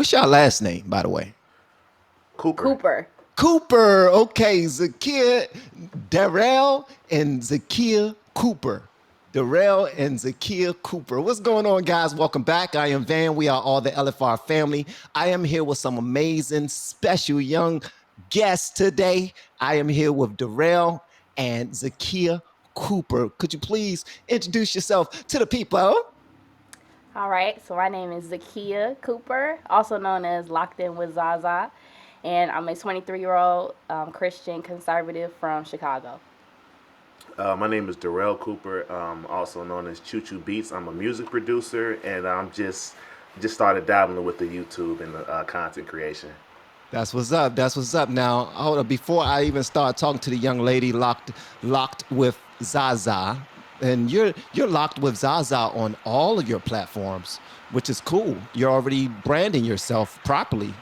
What's your last name, by the way? Cooper. Cooper. Cooper. Okay, Zakia, Darrell, and Zakia Cooper. Darrell and Zakia Cooper. What's going on, guys? Welcome back. I am Van. We are all the LFR family. I am here with some amazing, special young guests today. I am here with Darrell and Zakia Cooper. Could you please introduce yourself to the people? All right, so my name is Zakia Cooper, also known as Locked In with Zaza, and I'm a 23-year-old Christian conservative from Chicago. My name is Darrell Cooper, also known as Choo Choo Beats. I'm a music producer, and I'm just started dabbling with the YouTube and the content creation. That's what's up. That's what's up. Now, hold up. Before I even start talking to the young lady locked with Zaza, and you're locked with Zaza on all of your platforms, which is cool. You're already branding yourself properly.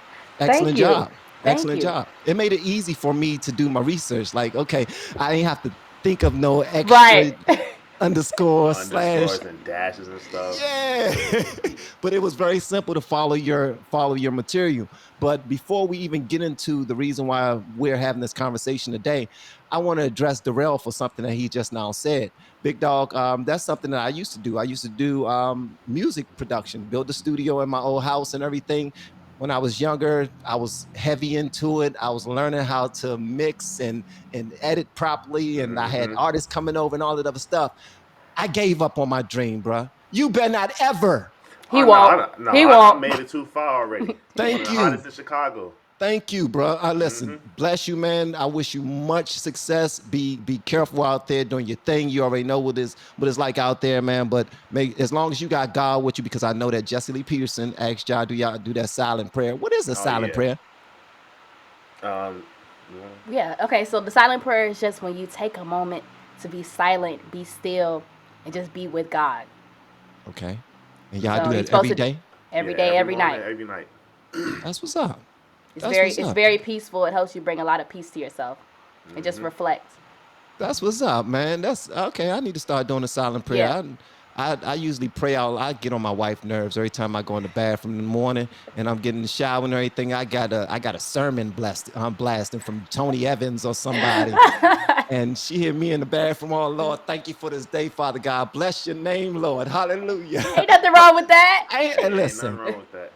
Thank Excellent you. job. Thank Excellent you. job. It made it easy for me to do my research. Like, okay, I didn't have to think of no extra Right. underscore slash. Underscores and dashes and stuff. Yeah. But it was very simple to follow your material. But before we even get into the reason why we're having this conversation today, I want to address Darrell for something that he just now said. Big dog, that's something that I used to do. I used to do music production, build a studio in my old house and everything. When I was younger, I was heavy into it. I was learning how to mix and edit properly, and I had Mm-hmm. artists coming over and all that other stuff. I gave up on my dream, bruh. You better not ever. He Oh no, won't. no, He I won't. made it too far already. One of Thank the you. hottest in Chicago. Thank you, bro. Mm-hmm. Listen, bless you, man. I wish you much success. Be careful out there doing your thing. You already know what it's like out there, man. But as long as you got God with you, because I know that Jesse Lee Peterson asked y'all, do y'all do that silent prayer? What is a Oh silent yeah. prayer? Um, Yeah. Okay. So the silent prayer is just when you take a moment to be silent, be still, and just be with God. Okay, and y'all do So you're that supposed every to day. every yeah, day, every every morning, night. every night. That's what's up. It's That's very what's it's up. very peaceful. It helps you bring a lot of peace to yourself and just Mm-hmm. reflect. That's what's up, man. That's okay. I need to start doing a silent prayer. Yeah. I usually pray out. I get on my wife's nerves every time I go in the bathroom in the morning and I'm getting in the shower and everything. I got a sermon blessed. I'm blasting from Tony Evans or somebody, and she hear me in the bathroom. Oh Lord, thank you for this day, Father God. Bless your name, Lord. Hallelujah. Ain't nothing wrong with that. And Ain't nothing listen, wrong with that.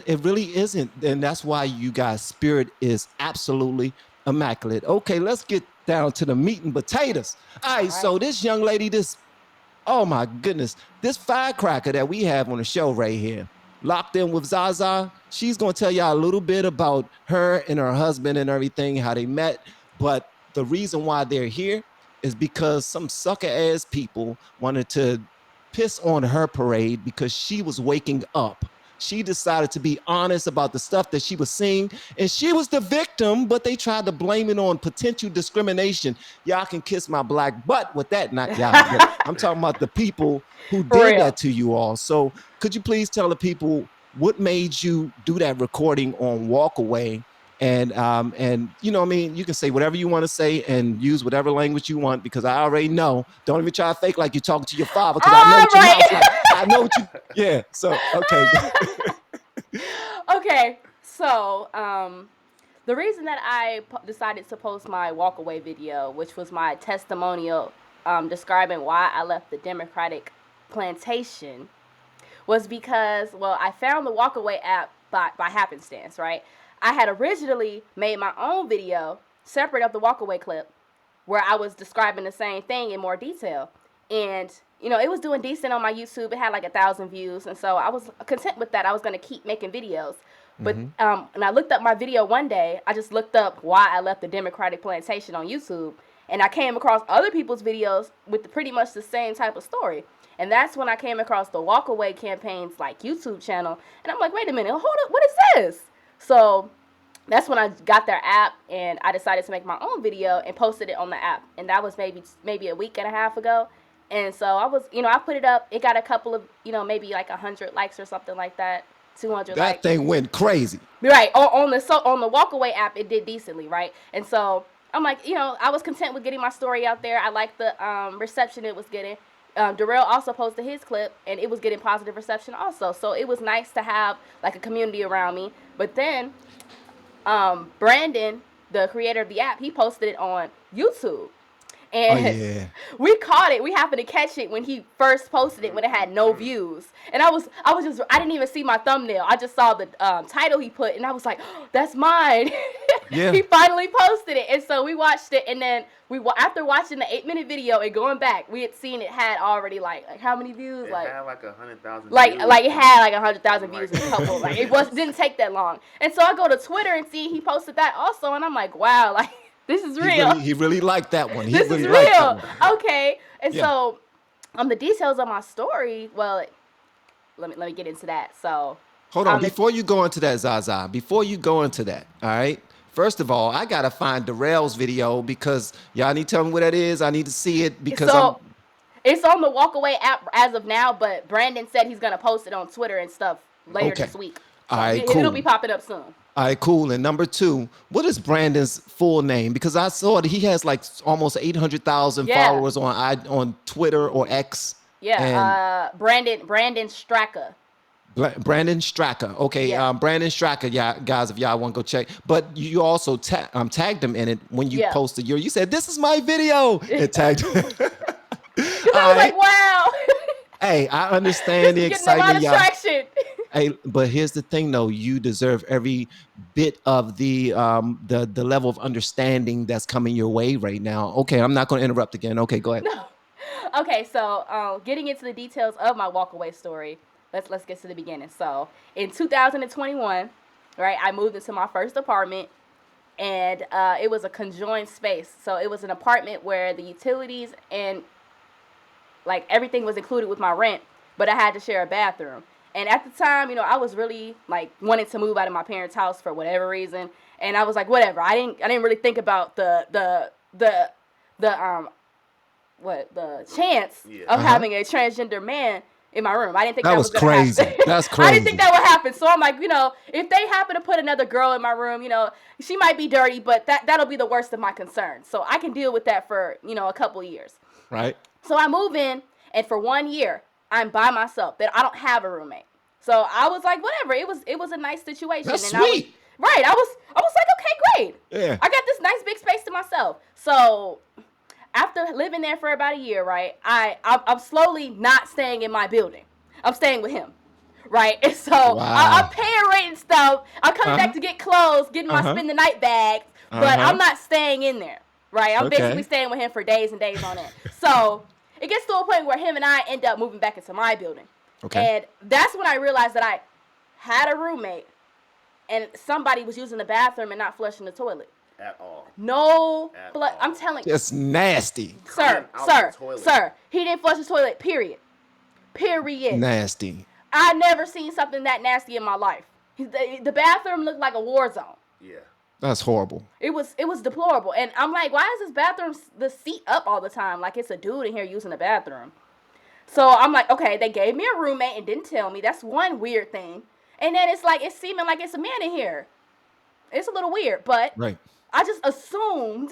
it really isn't, and that's why you guys' spirit is absolutely immaculate. Okay, let's get down to the meat and potatoes. All All right, right. so this young lady, this oh my goodness, this firecracker that we have on the show right here, locked in with Zaza, she's gonna tell y'all a little bit about her and her husband and everything, how they met. But the reason why they're here is because some sucker ass people wanted to piss on her parade because she was waking up. She decided to be honest about the stuff that she was seeing, and she was the victim, but they tried to blame it on potential discrimination. Y'all can kiss my black butt with that, not y'all, but I'm talking about the people who For did real. that to you all. So, could you please tell the people what made you do that recording on WalkAway? And you know what I mean, you can say whatever you want to say and use whatever language you want because I already know. Don't even try to fake like you're talking to your father because I know All what your right. mouth like. I know what you. Yeah. So okay. Okay. So, the reason that I decided to post my walkaway video, which was my testimonial describing why I left the Democratic plantation, was because, well, I found the walkaway app by happenstance, right? I had originally made my own video separate of the walkaway clip where I was describing the same thing in more detail. And, it was doing decent on my YouTube. It had like 1,000 views. And so I was content with that. I was going to keep making videos. But Mm-hmm. when I looked up my video one day, I just looked up why I left the Democratic plantation on YouTube. And I came across other people's videos with pretty much the same type of story. And that's when I came across the Walkaway campaign's like YouTube channel. And I'm like, wait a minute, hold up, what is this? So that's when I got their app and I decided to make my own video and posted it on the app. And that was maybe a week and a half ago. And so I was, I put it up. It got a couple of, maybe like 100 likes or something like that, 200 That likes. thing went crazy. Right. On the Walkaway app, it did decently, right? And so I'm like, I was content with getting my story out there. I liked the reception it was getting. Darrell also posted his clip, and it was getting positive reception also. So it was nice to have like a community around me. But then Brandon, the creator of the app, he posted it on YouTube. Oh And yeah. we caught it. We happened to catch it when he first posted it when it had no views. And I didn't even see my thumbnail. I just saw the title he put, and I was like, oh, that's mine. Yeah. He finally posted it, and so we watched it. And then after watching the 8-minute video and going back, we had seen it had already like how many views? It had like 100,000 like views. it had like 100,000 views in a Like- couple. Like didn't take that long. And so I go to Twitter and see he posted that also, and I'm like, wow, like this is real. He really liked that one. He This really is liked that real. one. Okay. And Yeah. so the details of my story, well, let me get into that. So Hold on, before you go into that, Zaza, before you go into that, all right? First of all, I gotta find Darrell's video because y'all need to tell me what that is. I need to see it because so it's on the WalkAway app as of now, but Brandon said he's gonna post it on Twitter and stuff later Okay. this week. All right, It'll cool. be popping up soon. All right, cool. And number two, what is Brandon's full name? Because I saw that he has like almost 800,000 Yeah. followers on Twitter or X. Yeah, Brandon Straka. Brandon Straka. Okay, Yeah. Brandon Straka, yeah, guys, if y'all want to go check. But you also tagged him in it when you Yeah. posted you said, this is my video. And tagged him. I was like, wow. Hey, I understand the Getting a lot excitement, of y'all. traction. Hey, but here's the thing, though. You deserve every bit of the level of understanding that's coming your way right now. Okay, I'm not going to interrupt again. Okay, go ahead. No. Okay, so getting into the details of my walkaway story, let's get to the beginning. So in 2021, right, I moved into my first apartment, and it was a conjoined space. So it was an apartment where the utilities and like everything was included with my rent, but I had to share a bathroom. And at the time, I was really like wanting to move out of my parents' house for whatever reason, and I was like, whatever. I didn't really think about the chance of having a transgender man in my room. I didn't think that was gonna crazy. happen. That's I crazy. didn't think that would happen. So I'm like, if they happen to put another girl in my room, she might be dirty, but that'll be the worst of my concerns. So I can deal with that for a couple years. Right. So I move in, and for 1 year, I'm by myself. That I don't have a roommate. So I was like, whatever. It was a nice situation. That's and sweet. I was like, okay, great. Yeah. I got this nice big space to myself. So after living there for about a year, right, I'm slowly not staying in my building. I'm staying with him, right? And so I'm paying rent and stuff. I'm coming back to get clothes, getting my spend the night bags, but I'm not staying in there, right? I'm basically staying with him for days and days on end. So it gets to a point where him and I end up moving back into my building. Okay. And that's when I realized that I had a roommate and somebody was using the bathroom and not flushing the toilet. At all. No, At all. I'm telling you. It's nasty. Sir, Coming out the toilet. sir, he didn't flush his toilet, period. Nasty. I never seen something that nasty in my life. The bathroom looked like a war zone. Yeah. That's horrible. It was deplorable. And I'm like, why is this bathroom, the seat up all the time? Like it's a dude in here using the bathroom. So I'm like, okay, they gave me a roommate and didn't tell me. That's one weird thing. And then it's like, it's seeming like it's a man in here. It's a little weird, but Right. I just assumed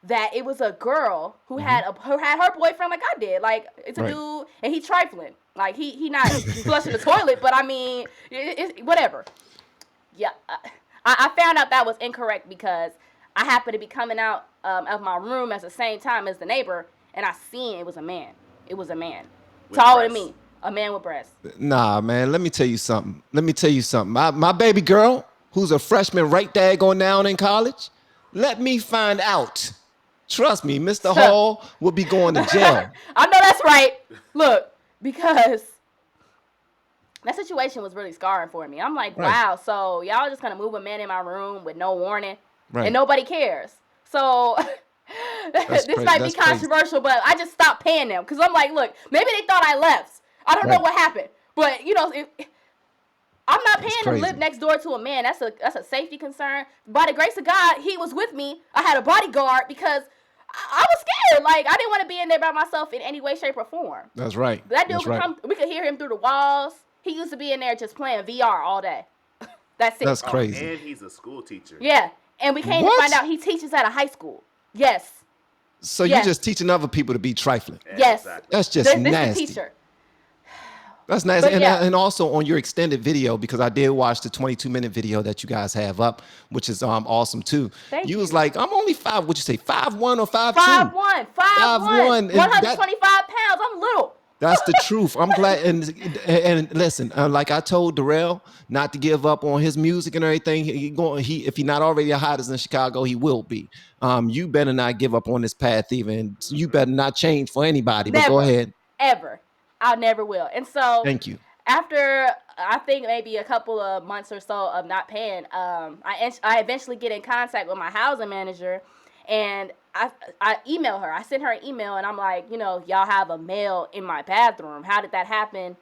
that it was a girl who had her boyfriend like I did. Like it's a dude and he trifling. Like he not flushing the toilet, but I mean, it's whatever. Yeah, I found out that was incorrect because I happened to be coming out of my room at the same time as the neighbor, and I seen it was a man. It was a man, taller than me, a man with breasts. Nah, man, let me tell you something. My baby girl, who's a freshman right there going down in college, let me find out. Trust me, Mr. Hall will be going to jail. I know that's right. Look, because that situation was really scarring for me. I'm like, wow, so y'all just gonna move a man in my room with no warning, and nobody cares. So this might be controversial, but I just stopped paying them because I'm like, look, maybe they thought I left. I don't know what happened, but I'm not paying to live next door to a man. That's a safety concern. By the grace of God, he was with me. I had a bodyguard because I was scared. Like I didn't want to be in there by myself in any way, shape, or form. That's right. That dude could come. We could hear him through the walls. He used to be in there just playing VR all day. That's it. That's crazy. And he's a school teacher. Yeah, and we came to find out he teaches at a high school. Yes. So you Yes. just teaching other people to be trifling. Yeah, Yes. exactly. That's just This the nasty. teacher. That's nice. But yeah. And also on your extended video, because I did watch the 22-minute video that you guys have up, which is awesome too. Thank You was you. like, I'm only five, what'd you say, 5'1" or 5'2"? 5'1", 5'1", and 125 pounds. I'm little. that's the truth. I'm glad. And listen, like I told Darrell not to give up on his music and everything. He if he's not already the hottest in Chicago, he will be. You better not give up on this path even. You better not change for anybody. But go Never. ahead. Ever. I never will. And so Thank you. after I think maybe a couple of months or so of not paying, I eventually get in contact with my housing manager, and I email her. I sent her an email, and I'm like, y'all have a male in my bathroom. How did that happen?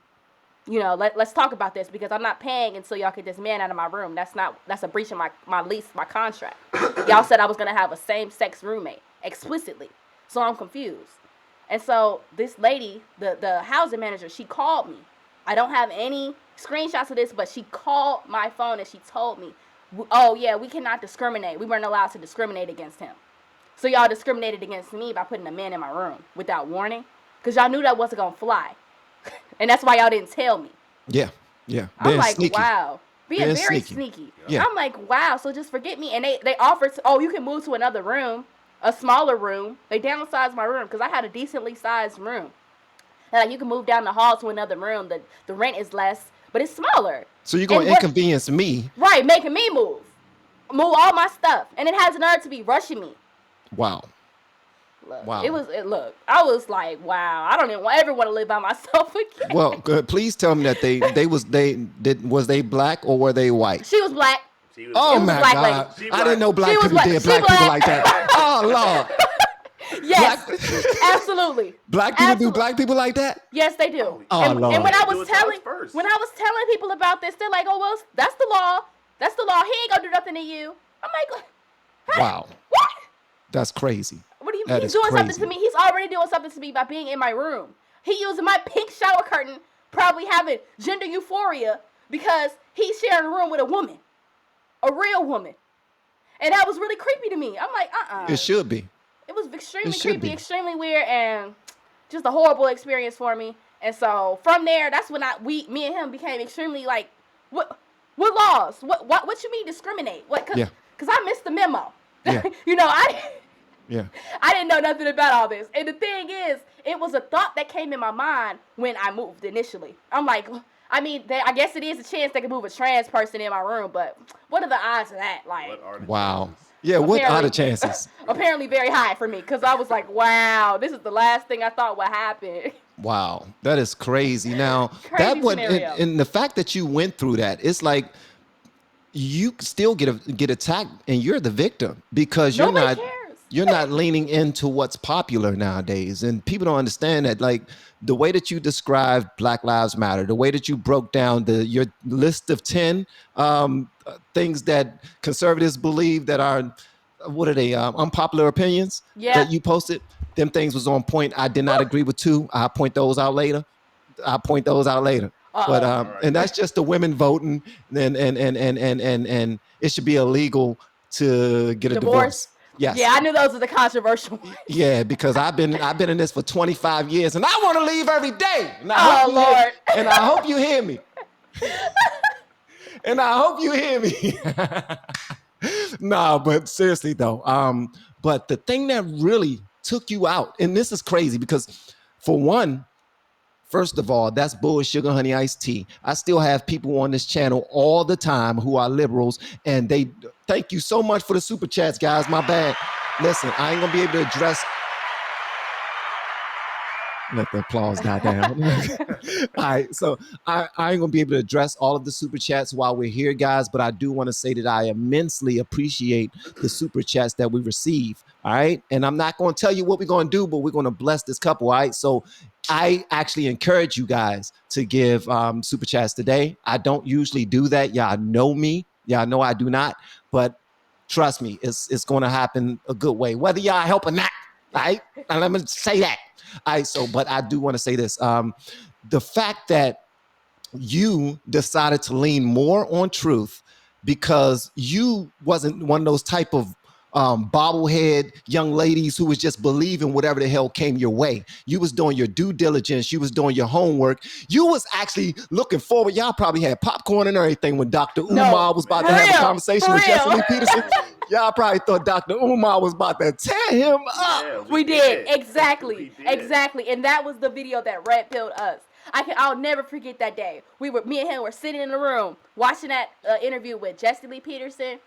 Let's talk about this, because I'm not paying until y'all get this man out of my room. That's a breach of my lease, my contract. Y'all said I was gonna have a same-sex roommate explicitly, so I'm confused. And so this lady, the housing manager, she called me. I don't have any screenshots of this, but she called my phone and she told me, oh yeah, we cannot discriminate. We weren't allowed to discriminate against him. So y'all discriminated against me by putting a man in my room without warning, because y'all knew that wasn't gonna fly. And that's why y'all didn't tell me. Yeah. Yeah. I'm Being like, sneaky. wow. Being Being very sneaky. sneaky. Yeah. I'm like, wow, so just forget me. And they offered, you can move to another room, a smaller room. They downsized my room because I had a decently sized room. And like, you can move down the hall to another room. The rent is less, but it's smaller. So you're going to inconvenience me. Right, making me move all my stuff. And it has an urge to be rushing me. Wow. Look, Wow. Look, I was like, wow, I don't even ever want to live by myself again. Well, please tell me that was they black or were they white? She was black. She was Oh was my a black God! lady. I didn't know black She was people black. did She black people black. like that. Oh Lord! Yes, absolutely. Black people Absolutely. do black people like that? Yes, they do. Oh, and Lord. when I Do was it to us telling first. people about this, they're like, "Oh well, that's the law. That's the law. He ain't gonna do nothing to you." I'm like, "Hey, Wow, what? that's crazy. What do you That mean? He's is doing crazy. something to me. He's already doing something to me by being in my room. He using my pink shower curtain, probably having gender euphoria because he's sharing a room with a woman, a real woman, and that was really creepy to me. I'm like, It should be. It was extremely should creepy, be. extremely weird, and just a horrible experience for me. And so from there, that's when me and him became extremely like, what laws? What you mean discriminate? What? Yeah. Cause I missed the memo. Yeah. Yeah. I didn't know nothing about all this. And the thing is, it was a thought that came in my mind when I moved initially. I'm like, I mean, I guess it is a chance they can move a trans person in my room, but what are the odds of that? Like, What are the Wow. chances? Yeah. What are the Apparently- chances? apparently very high for me, because I was like, wow, this is the last thing I thought would happen. Wow, that is crazy. Now Crazy that scenario. and the fact that you went through that, it's like you still get attacked, and you're the victim because Nobody cares. you're not leaning into what's popular nowadays, and people don't understand that. Like the way that you described Black Lives Matter, the way that you broke down your list of 10 things that conservatives believe that are what are they unpopular opinions Yeah. that you posted. Them things was on point. I did not agree with 2. I'll point those out later. But and that's just the women voting, and it should be illegal to get a divorce. Yes. Yeah, I knew those were the controversial ones. Yeah, because I've been in this for 25 years, and I want to leave every day. And I Oh, hope you hear- Lord. and I hope you hear me. And I hope you hear me. No, but seriously though, but the thing that really took you out, and this is crazy because, for one, first of all, that's bull sugar honey iced tea. I still have people on this channel all the time who are liberals, and they thank you so much for the super chats, guys. My bad. Listen, I ain't gonna be able to address. Let the applause die down. All right, so I ain't gonna be able to address all of the super chats while we're here, guys, but I do want to say that I immensely appreciate the super chats that we receive. All right, and I'm not gonna tell you what we're gonna do, but we're gonna bless this couple. All right, so I actually encourage you guys to give super chats today. I don't usually do that. Y'all know me. Y'all know I do not, but trust me, it's gonna happen a good way, whether y'all help or not. All right, and let me say that. All right, so, but I do want to say this. The fact that you decided to lean more on truth because you wasn't one of those type of bobblehead young ladies who was just believing whatever the hell came your way. You was doing your due diligence. You was doing your homework. You was actually looking forward. Y'all probably had popcorn and everything when Dr. No, Umar was about for to have a real, conversation for with Jesse real. Lee Peterson. Y'all probably thought Dr. Umar was about to tear him up. Yeah, We did exactly, We did. exactly, and that was the video that red pilled us. I'll never forget that day. Me and him were sitting in the room watching that interview with Jesse Lee Peterson,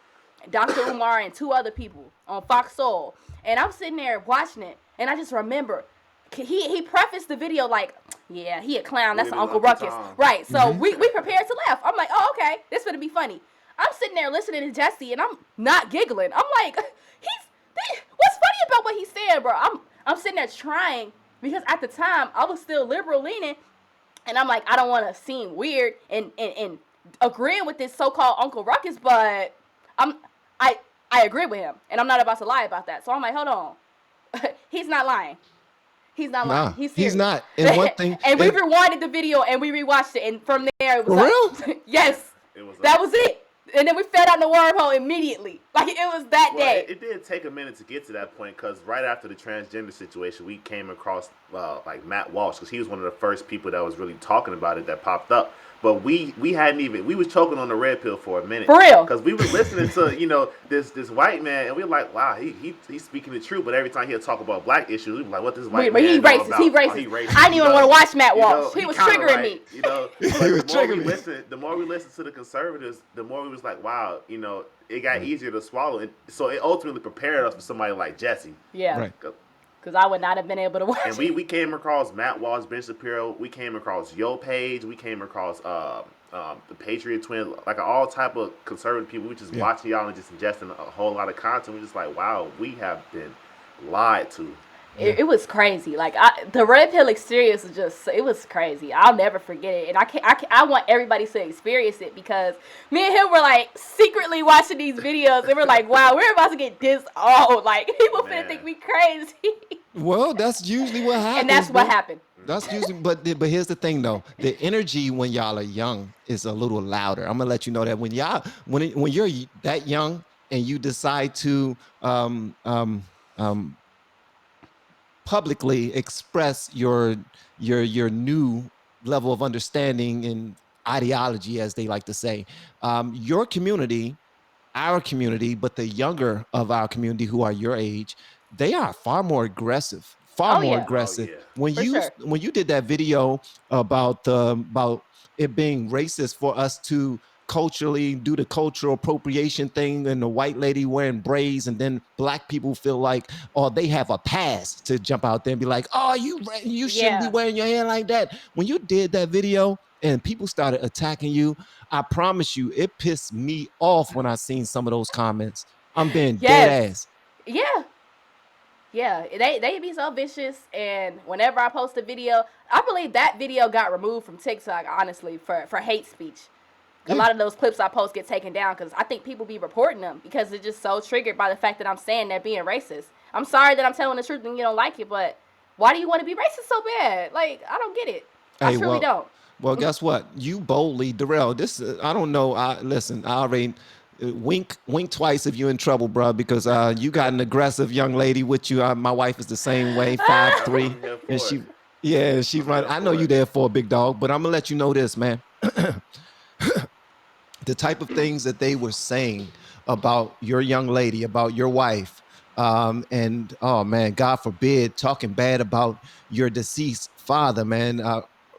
Dr. Umar, and two other people on Fox Soul, and I'm sitting there watching it, and I just remember he prefaced the video like, yeah, he a clown. That's Little Uncle Uncle Ruckus, Tom. right? So we prepared to laugh. I'm like, oh, okay, this gonna be funny. I'm sitting there listening to Jesse, and I'm not giggling. I'm like, what's funny about what he's saying, bro? I'm sitting there trying, because at the time I was still liberal leaning, and I'm like, I don't want to seem weird and agreeing with this so-called Uncle Ruckus, but I agree with him, and I'm not about to lie about that. So I'm like, hold on, he's not lying. He's not lying. Nah, He's serious. he's not. And one thing, and we rewinded the video and we rewatched it, and from there it was for real. Yes, It was that was it. And then we fell down the wormhole immediately. Like it was that Well, day. it did take a minute to get to that point, because right after the transgender situation, we came across like Matt Walsh, because he was one of the first people that was really talking about it that popped up. But we hadn't even, we was choking on the red pill for a minute. For real. Because we were listening to, this white man, and we were like, wow, he's speaking the truth. But every time he'll talk about black issues, we were like, what this white man He know racist. about? He Oh, racist. he racist. I didn't even want to watch Matt Walsh. He was kinda triggering right, me. But He was triggering me. the more we listen to the conservatives, the more we was like, wow, it got easier to swallow. And so it ultimately prepared us for somebody like Jesse. Yeah. Right. Because I would not have been able to watch And we came across Matt Walsh, Ben Shapiro. We came across Yo Page. We came across the Patriot Twins, like all type of conservative people. We just watching y'all and just ingesting a whole lot of content. We just like, wow, we have been lied to. It was crazy. Like the red pill experience was it was crazy. I'll never forget it, and I want everybody to experience it, because me and him were like secretly watching these videos, and we're like, wow, we're about to get this old. Like people finna think we crazy. Well, that's usually what happens. And that's what happened. That's usually, but here's the thing though: the energy when y'all are young is a little louder. I'm gonna let you know that when you're that young and you decide to publicly express your new level of understanding and ideology, as they like to say, your community, our community, but the younger of our community who are your age, they are far more aggressive. Far Oh, more yeah. aggressive. Oh, yeah. When For sure. when you did that video about it being racist for us to culturally do the cultural appropriation thing, and the white lady wearing braids, and then black people feel like, oh, they have a pass to jump out there and be like, oh, you shouldn't be Yeah. wearing your hair like that. When you did that video and people started attacking you, I promise you, it pissed me off when I seen some of those comments. I'm being dead Yes. ass. Yeah. Yeah, they be so vicious, and whenever I post a video, I believe that video got removed from TikTok, honestly, for hate speech. A lot of those clips I post get taken down, because I think people be reporting them because they're just so triggered by the fact that I'm saying they're being racist. I'm sorry that I'm telling the truth and you don't like it, but why do you want to be racist so bad? Like, I don't get it. I truly don't. Well, guess what? You boldly, Darrell. This I don't know. Listen, I already wink twice if you're in trouble, bro, because you got an aggressive young lady with you. My wife is the same way, 5'3", I'm here for and it. she's I'm right. here I know for you it. there for a big dog, but I'm gonna let you know this, man. The type of things that they were saying about your young lady, about your wife, and oh man, God forbid, talking bad about your deceased father, man.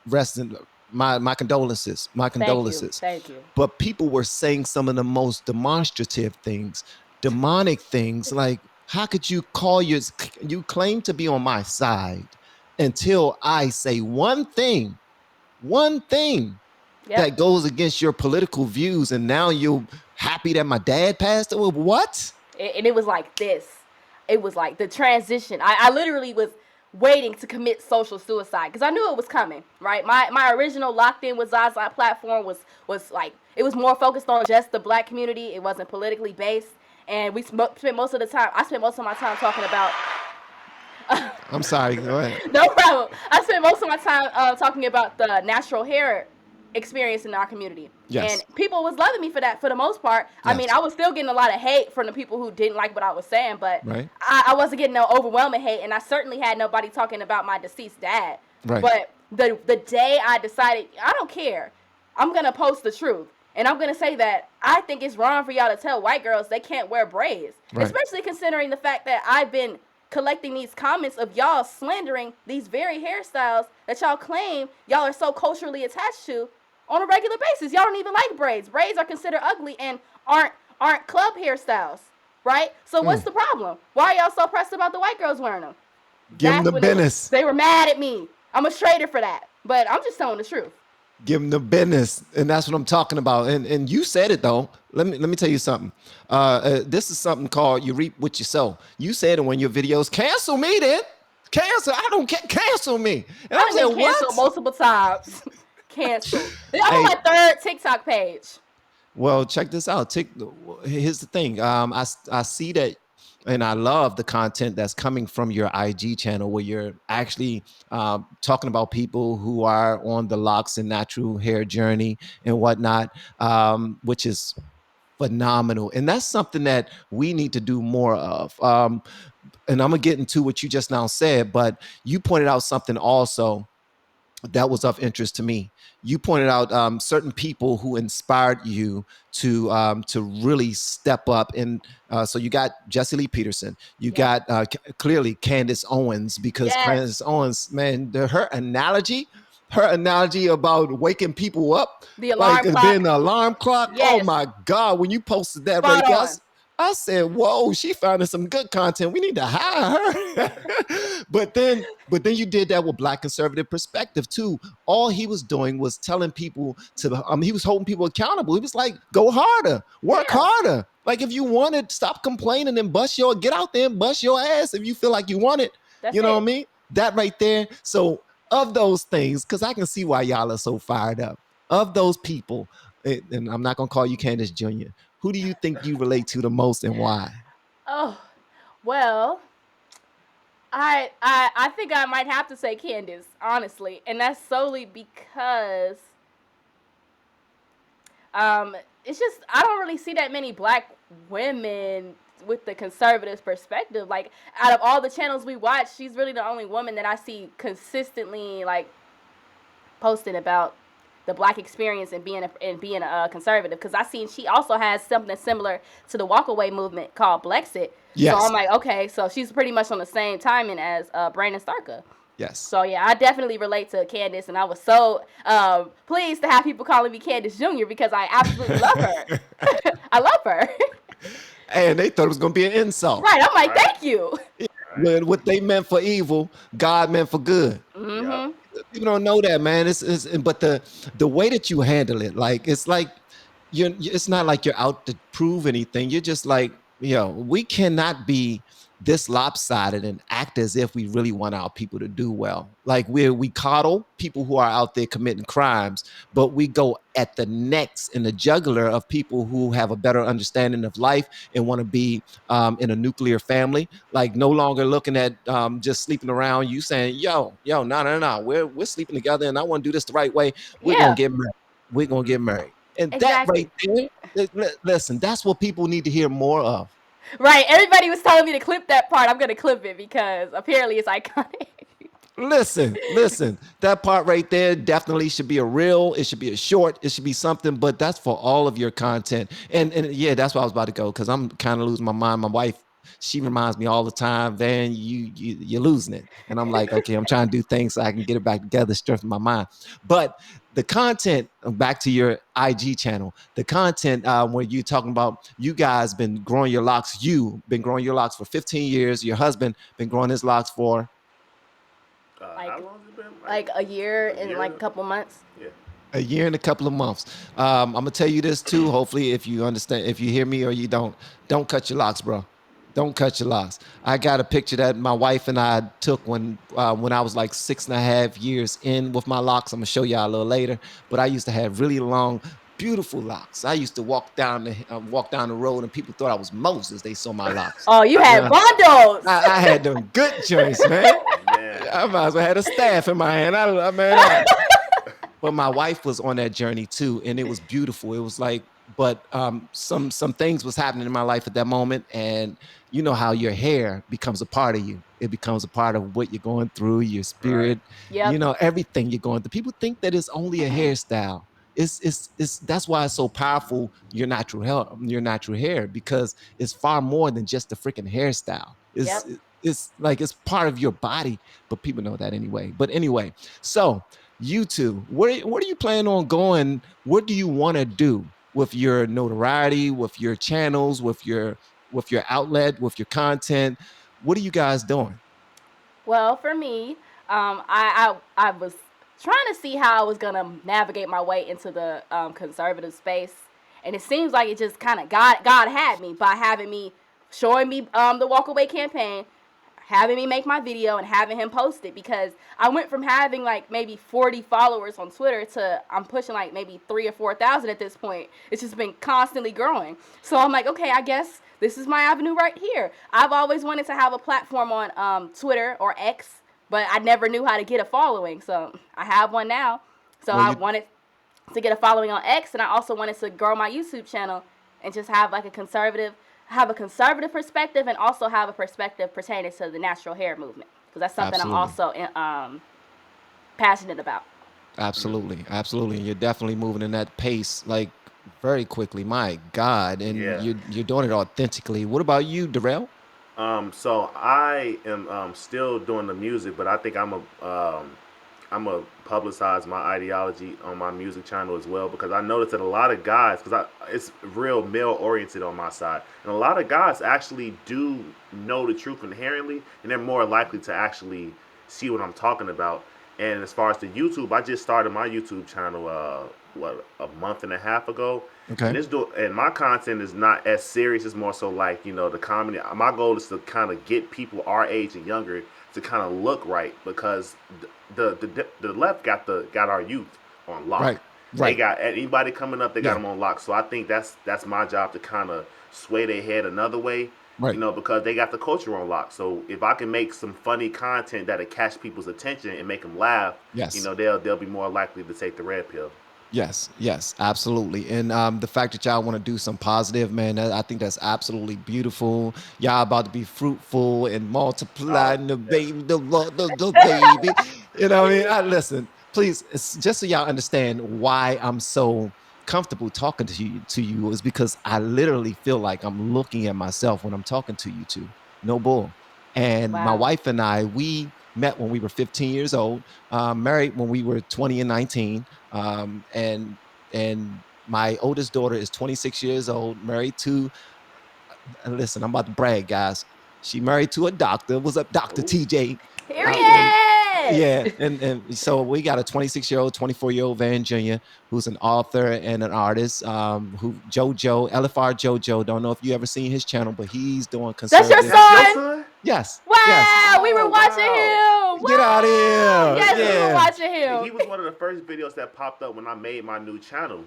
Rest in my condolences, my Thank you. condolences. Thank you. But people were saying some of the most demonstrative things, demonic things, like, how could you you claim to be on my side until I say one thing Yep. that goes against your political views, and now you're happy that my dad passed away? What? And it was like this. It was like the transition. I literally was waiting to commit social suicide, because I knew it was coming, right? My original Locked In with Zaza platform was like, it was more focused on just the black community. It wasn't politically based. And I spent most of my time talking about I'm sorry. Go ahead. no problem. I spent most of my time talking about the natural hair experience in our community. Yes. And people was loving me for that for the most part. I mean, Yes. I was still getting a lot of hate from the people who didn't like what I was saying, but Right. I wasn't getting no overwhelming hate, and I certainly had nobody talking about my deceased dad. Right. But the day I decided, I don't care, I'm going to post the truth. And I'm going to say that I think it's wrong for y'all to tell white girls they can't wear braids. Right. Especially considering the fact that I've been collecting these comments of y'all slandering these very hairstyles that y'all claim y'all are so culturally attached to on a regular basis. Y'all don't even like braids. Braids are considered ugly and aren't club hairstyles, right? So what's the problem? Why are y'all so pressed about the white girls wearing them? Give them the business. They were mad at me. I'm a traitor for that. But I'm just telling the truth. Give them the business, and that's what I'm talking about. And you said it though. Let me tell you something. This is something called you reap what you sow. You said in one of your videos, cancel me then. Cancel. I don't care. Cancel me. And I've I been said, canceled what? multiple times. Canceled. I'm on my third TikTok page. Well, check this out. Here's the thing. I see that, and I love the content that's coming from your IG channel, where you're actually talking about people who are on the locks and natural hair journey and whatnot, which is phenomenal. And that's something that we need to do more of. And I'm gonna get into what you just now said, but you pointed out something also that was of interest to me. You pointed out certain people who inspired you to really step up, and so you got Jesse Lee Peterson, you got clearly Candace Owens, because Candace Owens, man, her analogy about waking people up, the alarm like clock. being the alarm clock. Yes. Oh my God, when you posted that Spot right there, on. I said, whoa, she found some good content. We need to hire her. but then you did that with Black Conservative Perspective too. All he was doing was telling people he was holding people accountable. He was like, go harder, work harder. Like, if you want it, stop complaining and get out there and bust your ass if you feel like you want it. That's you know it. what I mean? That right there. So of those things, because I can see why y'all are so fired up. Of those people, and I'm not gonna call you Candace Jr., who do you think you relate to the most and why? Oh, well, I think I might have to say Candace, honestly, and that's solely because it's just I don't really see that many Black women with the conservative perspective. Like, out of all the channels we watch, she's really the only woman that I see consistently like posting about the Black experience and being a conservative, because I seen she also has something similar to the WalkAway movement called Blexit. Yes. So I'm like, okay, so she's pretty much on the same timing as Brandon Starka. Yes. So yeah, I definitely relate to Candace, and I was so pleased to have people calling me Candace Jr. because I absolutely love her. I love her. And they thought it was going to be an insult. Right, I'm like, thank you. When what they meant for evil, God meant for good. Mm-hmm. People don't know that, man. But the way that you handle it, like, it's like it's not like you're out to prove anything. You're just like, we cannot be this lopsided and act as if we really want our people to do well. Like, we coddle people who are out there committing crimes, but we go at the necks and the jugular of people who have a better understanding of life and want to be in a nuclear family. Like, no longer looking at just sleeping around. You saying, no, we're sleeping together, and I want to do this the right way. We're gonna get married. We're gonna get married. And exactly. That right there, listen, that's what people need to hear more of. Right. Everybody was telling me to clip that part. I'm going to clip it because apparently it's iconic. Listen, that part right there definitely should be a reel. It should be a short. It should be something, but that's for all of your content. And yeah, that's where I was about to go, because I'm kind of losing my mind. My wife, she reminds me all the time, Van, you're losing it. And I'm like, okay, I'm trying to do things so I can get it back together, strengthen my mind. But the content, back to your IG channel, the content where you're talking about you guys been growing your locks. You've been growing your locks for 15 years. Your husband been growing his locks for how long has it been? Like a year and like a couple months. Yeah. A year and a couple of months. I'm gonna tell you this too. Hopefully, if you understand, if you hear me or you don't cut your locks, bro. Don't cut your locks. I got a picture that my wife and I took when I was like 6.5 years in with my locks. I'm gonna show y'all a little later. But I used to have really long, beautiful locks. I used to walk down the road, and people thought I was Moses. They saw my locks. Oh, you had bundles. I had them good joints, man. I might as well had a staff in my hand. but my wife was on that journey too, and it was beautiful. It was like, but some things was happening in my life at that moment, and you know how your hair becomes a part of you. It becomes a part of what you're going through, your Right. spirit, you Yep. know, everything you're going through. People think that it's only a hairstyle. It's that's why it's so powerful. Your natural hair, because it's far more than just a freaking hairstyle. Yep. It's like it's part of your body, but people know that anyway. But anyway, so you two, where do you plan on going? What do you want to do with your notoriety, with your channels, with your outlet, with your content? What are you guys doing? Well, for me, I was trying to see how I was gonna navigate my way into the conservative space, and it seems like it just kind of God had me by having me showing me the WalkAway campaign, having me make my video and having him post it, because I went from having like maybe 40 followers on Twitter to I'm pushing like maybe 3 or 4 thousand at this point. It's just been constantly growing. So I'm like, okay, I guess this is my avenue right here. I've always wanted to have a platform on Twitter or X, but I never knew how to get a following. So I have one now. So Well, I you wanted to get a following on X, and I also wanted to grow my YouTube channel and just have like a conservative perspective, and also have a perspective pertaining to the natural hair movement, because that's something I'm absolutely. also passionate about. Absolutely, absolutely. And you're definitely moving in that pace like very quickly. My God. And Yeah. you're doing it authentically. What about you, Darrell? So I am still doing the music, but I think I'm a publicize my ideology on my music channel as well, because I noticed that a lot of guys, because it's real male oriented on my side, and a lot of guys actually do know the truth inherently, and they're more likely to actually see what I'm talking about. And as far as the YouTube, I just started my YouTube channel what, a month and a half ago, and Okay. my content is not as serious. It's more so like, the comedy. My goal is to kind of get people our age and younger to kind of look right, because the left got our youth on lock. Right. They Right. got anybody coming up, they got Yeah. them on lock. So I think that's my job to kind of sway their head another way, Right. because they got the culture on lock. So if I can make some funny content that'll catch people's attention and make them laugh, Yes. they'll be more likely to take the red pill. Yes, yes, absolutely. And the fact that y'all want to do some positive, man, I think that's absolutely beautiful. Y'all about to be fruitful and Oh multiplying the yeah. baby, the baby. You know what I mean? Listen, please, it's just so y'all understand why I'm so comfortable talking to you is because I literally feel like I'm looking at myself when I'm talking to you two. No bull. And my Wow. wife and I, we met when we were 15 years old, married when we were 20 and 19, and my oldest daughter is 26 years old, married to. Listen, I'm about to brag, guys. She married to a doctor. What's up, Doctor Ooh. TJ? And Period. yeah, and so we got a 26-year-old, 24-year-old Van Jr. who's an author and an artist. Who JoJo LFR JoJo. Don't know if you ever seen his channel, but he's doing That's your conservative. That's your son. son? Yes, yes. Wow, we were Oh watching wow. him. Get out of Wow. here. Yes, we were Yeah. watching him. He was one of the first videos that popped up when I made my new channel.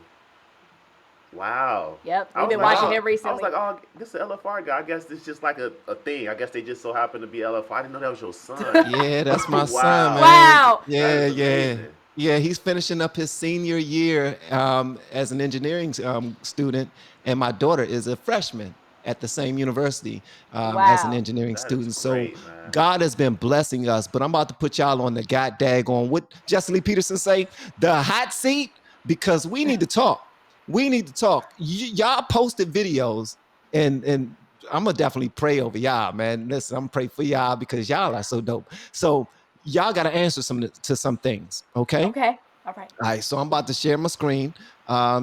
Wow. Yep, I we've was been like, watching oh, him recently. this is an LFR guy. I guess this is just like a thing. I guess they just so happen to be LFR. I didn't know that was your son. Yeah, that's my son, Wow. man. Wow. That Yeah, is yeah. amazing. Yeah, he's finishing up his senior year as an engineering student, and my daughter is a freshman at the same university as an Wow. engineering That is student. So great, man. God has been blessing us, but I'm about to put y'all on the god daggone what Jesse Lee Peterson say, the hot seat, because we need to talk. We need to talk. Y'all posted videos, and I'm gonna definitely pray over y'all, man. Listen, I'm gonna pray for y'all because y'all are so dope. So y'all got to answer some things, okay? Okay. All right. All right, so I'm about to share my screen,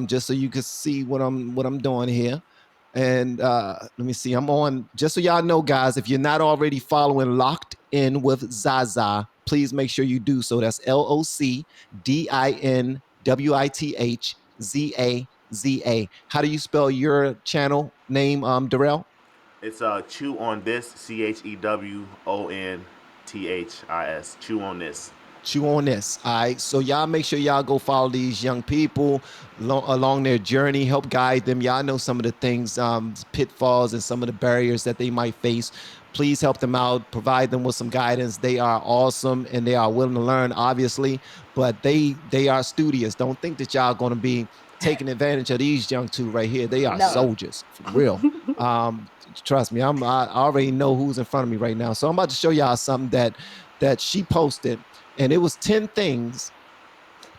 just so you can see what I'm doing here. And let me see. I'm on. Just so y'all know, guys, if you're not already following Locked In with Zaza, please make sure you do so. That's LOCDINWITHZAZA. How do you spell your channel name, Darrell? It's chew on this, CHEWONTHIS. Chew on this. chew on this. All right. So y'all make sure y'all go follow these young people along their journey, help guide them. Y'all know some of the things, pitfalls and some of the barriers that they might face. Please help them out, provide them with some guidance. They are awesome and they are willing to learn, obviously, but they are studious. Don't think that y'all going to be taking advantage of these young two right here. They are soldiers for real. Trust me, I already know who's in front of me right now. So I'm about to show y'all something that she posted, and it was 10 things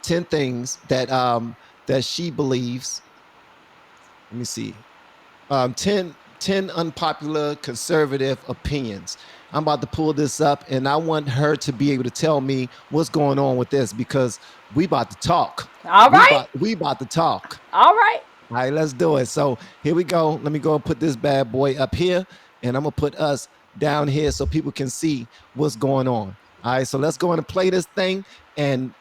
that she believes. Let me see. 10 unpopular conservative opinions. I'm about to pull this up, and I want her to be able to tell me what's going on with this, because we about to talk. All right. We about to talk. All right. All right, let's do it. So here we go. Let me go and put this bad boy up here, and I'm gonna put us down here so people can see what's going on. All right, so let's go and play this thing, and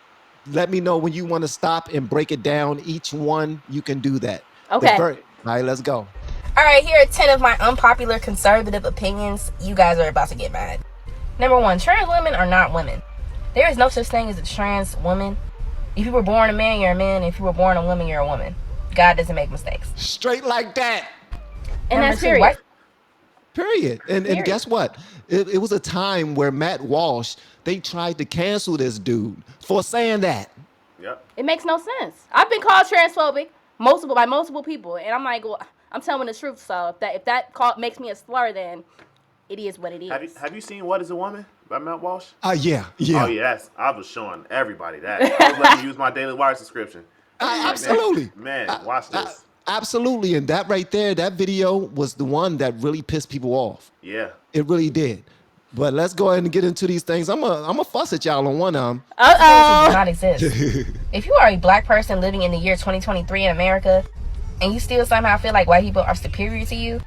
let me know when you want to stop and break it down. Each one, you can do that. Okay. All right, let's go. All right, here are 10 of my unpopular conservative opinions. You guys are about to get mad. Number 1, trans women are not women. There is no such thing as a trans woman. If you were born a man, you're a man. If you were born a woman, you're a woman. God doesn't make mistakes. Straight like that. And Number that's 2, period. Period. And guess what? It was a time where Matt Walsh, they tried to cancel this dude for saying that. Yep. It makes no sense. I've been called transphobic by multiple people, and I'm like, well, I'm telling the truth. So if that makes me a slur, then it is what it is. Have you seen What Is a Woman by Matt Walsh? Yeah. Oh yeah, I was showing everybody that. I was letting you use my Daily Wire subscription. Absolutely. Man, watch this. Absolutely. And that right there, that video was the one that really pissed people off. Yeah. It really did. But let's go ahead and get into these things. I'm a fuss at y'all on one of them. Conspiracy does not exist. If you are a black person living in the year 2023 in America, and you still somehow feel like white people are superior to you,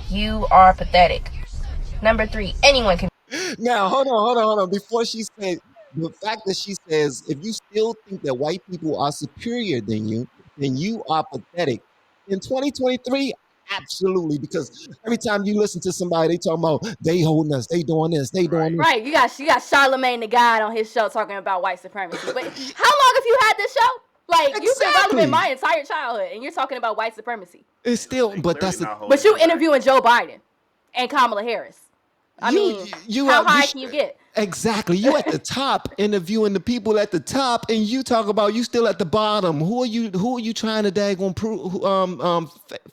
you are pathetic. Number 3, anyone can. Now, hold on. Before she said, the fact that she says, if you still think that white people are superior than you, then you are pathetic. In 2023, absolutely, because every time you listen to somebody, they talking about they holding us, they doing this, they doing this. Right, you got Charlemagne the God on his show talking about white supremacy. But how long have you had this show? Like, you've been relevant my entire childhood, and you're talking about white supremacy. It's still, but that's but you interviewing Joe Biden and Kamala Harris. I mean, how high can you get? Exactly. You at the top interviewing the people at the top, and you talk about you still at the bottom. Who are you trying to daggone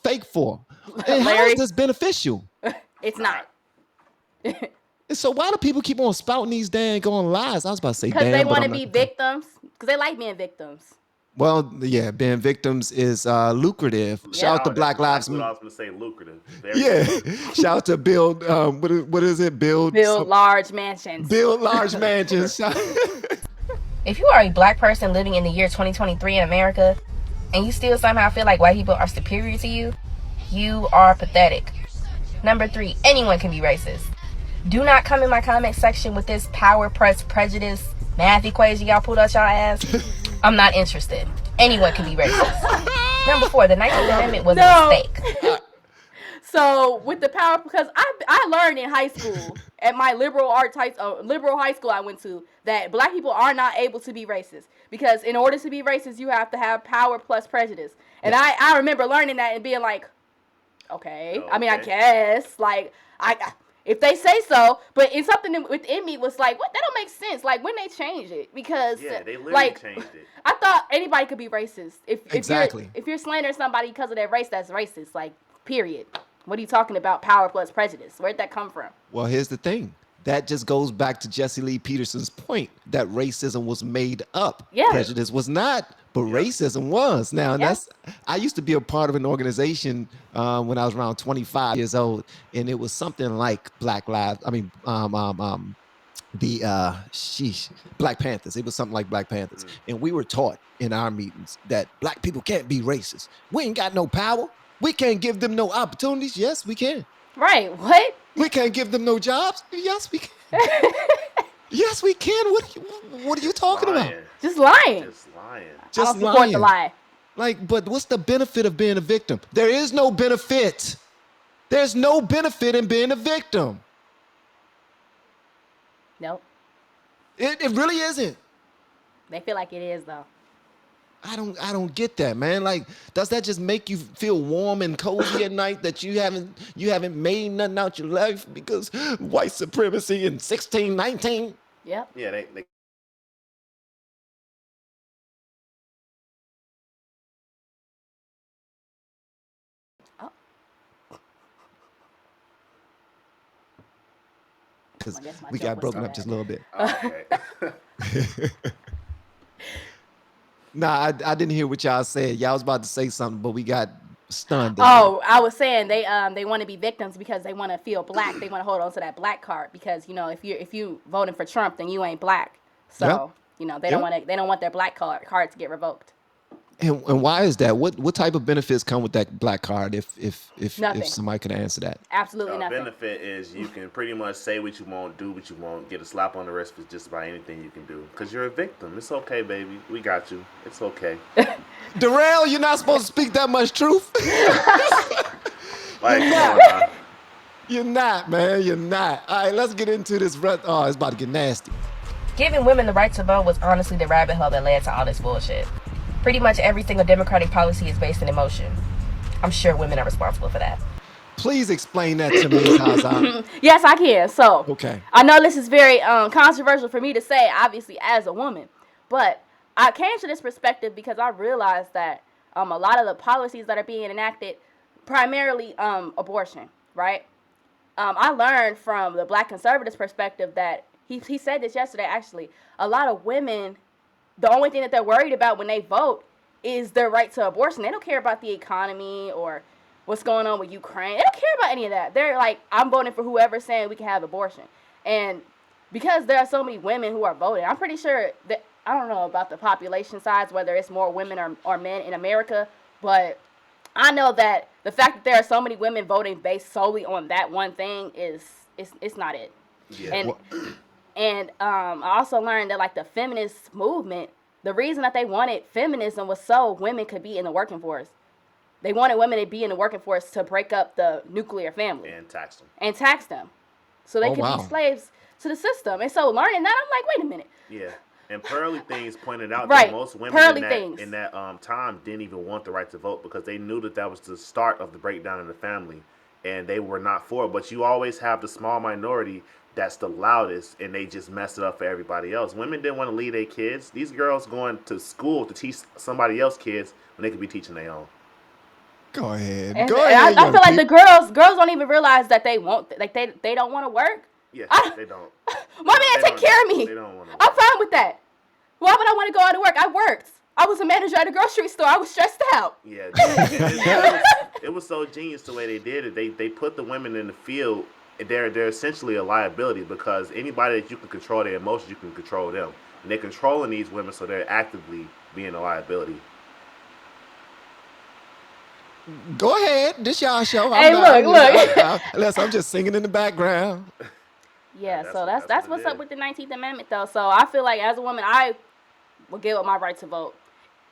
fake for? And how is this beneficial? It's not. So why do people keep on spouting these daggone lies? I was about to say because they want to be victims. Because they like being victims. Well, yeah, being victims is lucrative. Yeah. Shout out to Black Lives Matter. I was going to say lucrative. Shout out to build. What is it? Build large mansions. Build large mansions. If you are a black person living in the year 2023 in America, and you still somehow feel like white people are superior to you, you are pathetic. Number 3, anyone can be racist. Do not come in my comment section with this power press prejudice math equation y'all pulled out y'all ass. I'm not interested. Anyone can be racist. Number 4, the 19th Amendment was a mistake. So with the power, because I learned in high school at my liberal high school I went to, that black people are not able to be racist, because in order to be racist you have to have power plus prejudice. And I remember learning that and being like, okay. I mean, I guess like if they say so, but it's something within me was like, what? That don't make sense. Like, when they changed it, because they literally changed it. I thought anybody could be racist. If you're slandering somebody because of their race, that's racist. Like, period. What are you talking about? Power plus prejudice. Where'd that come from? Well, here's the thing. That just goes back to Jesse Lee Peterson's point that racism was made up. Yeah. Prejudice was not, but racism was. Now, I used to be a part of an organization when I was around 25 years old, and it was something like Black Panthers. It was something like Black Panthers. And we were taught in our meetings that black people can't be racist. We ain't got no power. We can't give them no opportunities. Yes, we can. Right. What? We can't give them no jobs. Yes, we can. Yes, we can. What are you talking about? Just lying. Just lying. Support the lie. Like, but what's the benefit of being a victim? There is no benefit. There's no benefit in being a victim. Nope. It really isn't. They feel like it is though. I don't get that, man. Like, does that just make you feel warm and cozy at night that you haven't made nothing out your life because white supremacy in 1619? Yep. Yeah, they Oh, Because I guess my we joke got was broken so up just a little bit. okay. Nah, I didn't hear what y'all said. Y'all was about to say something, but we got stunned. Oh, I was saying they want to be victims because they want to feel black. They want to hold on to that black card because if you voting for Trump, then you ain't black. Yep. So they don't Yep. want their black card to get revoked. And why is that? What type of benefits come with that black card? If Nothing. somebody could answer that. Absolutely nothing. Benefit is you can pretty much say what you want, do what you want, get a slap on the wrist for just about anything you can do. Because you're a victim. It's okay, baby. We got you. It's okay. Darrell, you're not supposed to speak that much truth. Like, You're come on not. now. You're not, man. You're not. All right, let's get into this. Oh, it's about to get nasty. Giving women the right to vote was honestly the rabbit hole that led to all this bullshit. Pretty much every single Democratic policy is based in emotion. I'm sure women are responsible for that. Please explain that to me, Zaza. Yes, I can. So, Okay. I know this is very controversial for me to say, obviously, as a woman, but I came to this perspective because I realized that a lot of the policies that are being enacted, primarily abortion, right? I learned from the Black conservatives' perspective that he said this yesterday. Actually, a lot of women, the only thing that they're worried about when they vote is their right to abortion. They don't care about the economy or what's going on with Ukraine. They don't care about any of that. They're like, I'm voting for whoever's saying we can have abortion. And because there are so many women who are voting, I'm pretty sure that, I don't know about the population size, whether it's more women or men in America, but I know that the fact that there are so many women voting based solely on that one thing is it's not it. Yeah. And I also learned that like the feminist movement, the reason that they wanted feminism was so women could be in the working force. They wanted women to be in the working force to break up the nuclear family And tax them. so they Oh, could wow. be slaves to the system. And so learning that, I'm like, wait a minute. Yeah. And Pearly Things pointed out Right. that most women Pearly in that Things. in that time didn't even want the right to vote because they knew that that was the start of the breakdown in the family, and they were not for it. But you always have the small minority that's the loudest, and they just mess it up for everybody else. Women didn't want to lead their kids. These girls going to school to teach somebody else's kids when they could be teaching their own. Go ahead. And, Go and ahead, I young feel like the people. girls don't even realize that they won't, like they don't want to work. Yeah, I, they don't. my They man take don't- care of me. They don't want to. I'm fine with that. Why would I want to go out to work? I worked. I was a manager at a grocery store. I was stressed out. Yeah, it was so genius the way they did it. They put the women in the field. They're essentially a liability because anybody that you can control their emotions, you can control them. And they're controlling these women, so they're actively being a liability. Go ahead. This y'all show. Hey, look. Listen, I'm just singing in the background. Yeah, That's so what- that's that's what what's it up is. with the 19th Amendment, though. So I feel like as a woman, I will give up my right to vote.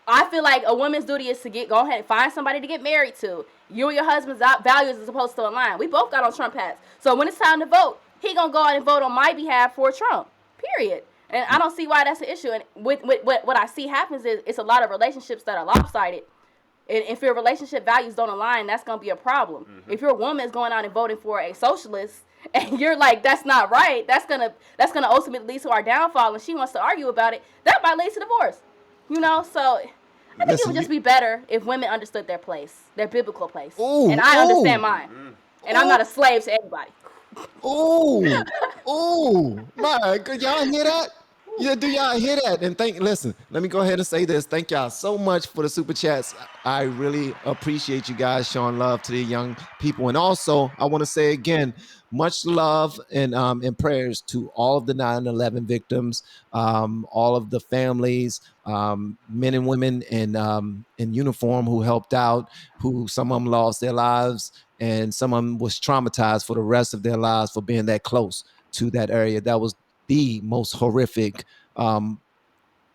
I feel like a woman's duty is to go ahead and find somebody to get married to. You and your husband's values are supposed to align. We both got on Trump hats. So when it's time to vote, he gonna go out and vote on my behalf for Trump. Period. And I don't see why that's an issue. And with what I see happens is it's a lot of relationships that are lopsided. And if your relationship values don't align, that's gonna be a problem. Mm-hmm. If your woman is going out and voting for a socialist, and you're like, that's not right, that's gonna ultimately lead to our downfall, and she wants to argue about it, that might lead to divorce. So I think it Listen, would just be better if women understood their place, their biblical place. Ooh, and I understand mine. And I'm Ooh. not a slave to anybody. Ooh, ooh, my good. Y'all hear that? Yeah, do y'all hear that? And listen, let me go ahead and say this. Thank y'all so much for the super chats. I really appreciate you guys showing love to the young people. And also, I want to say again, much love and prayers to all of the 9/11 victims, all of the families, men and women in uniform who helped out, who some of them lost their lives, and some of them was traumatized for the rest of their lives for being that close to that area. That was the most horrific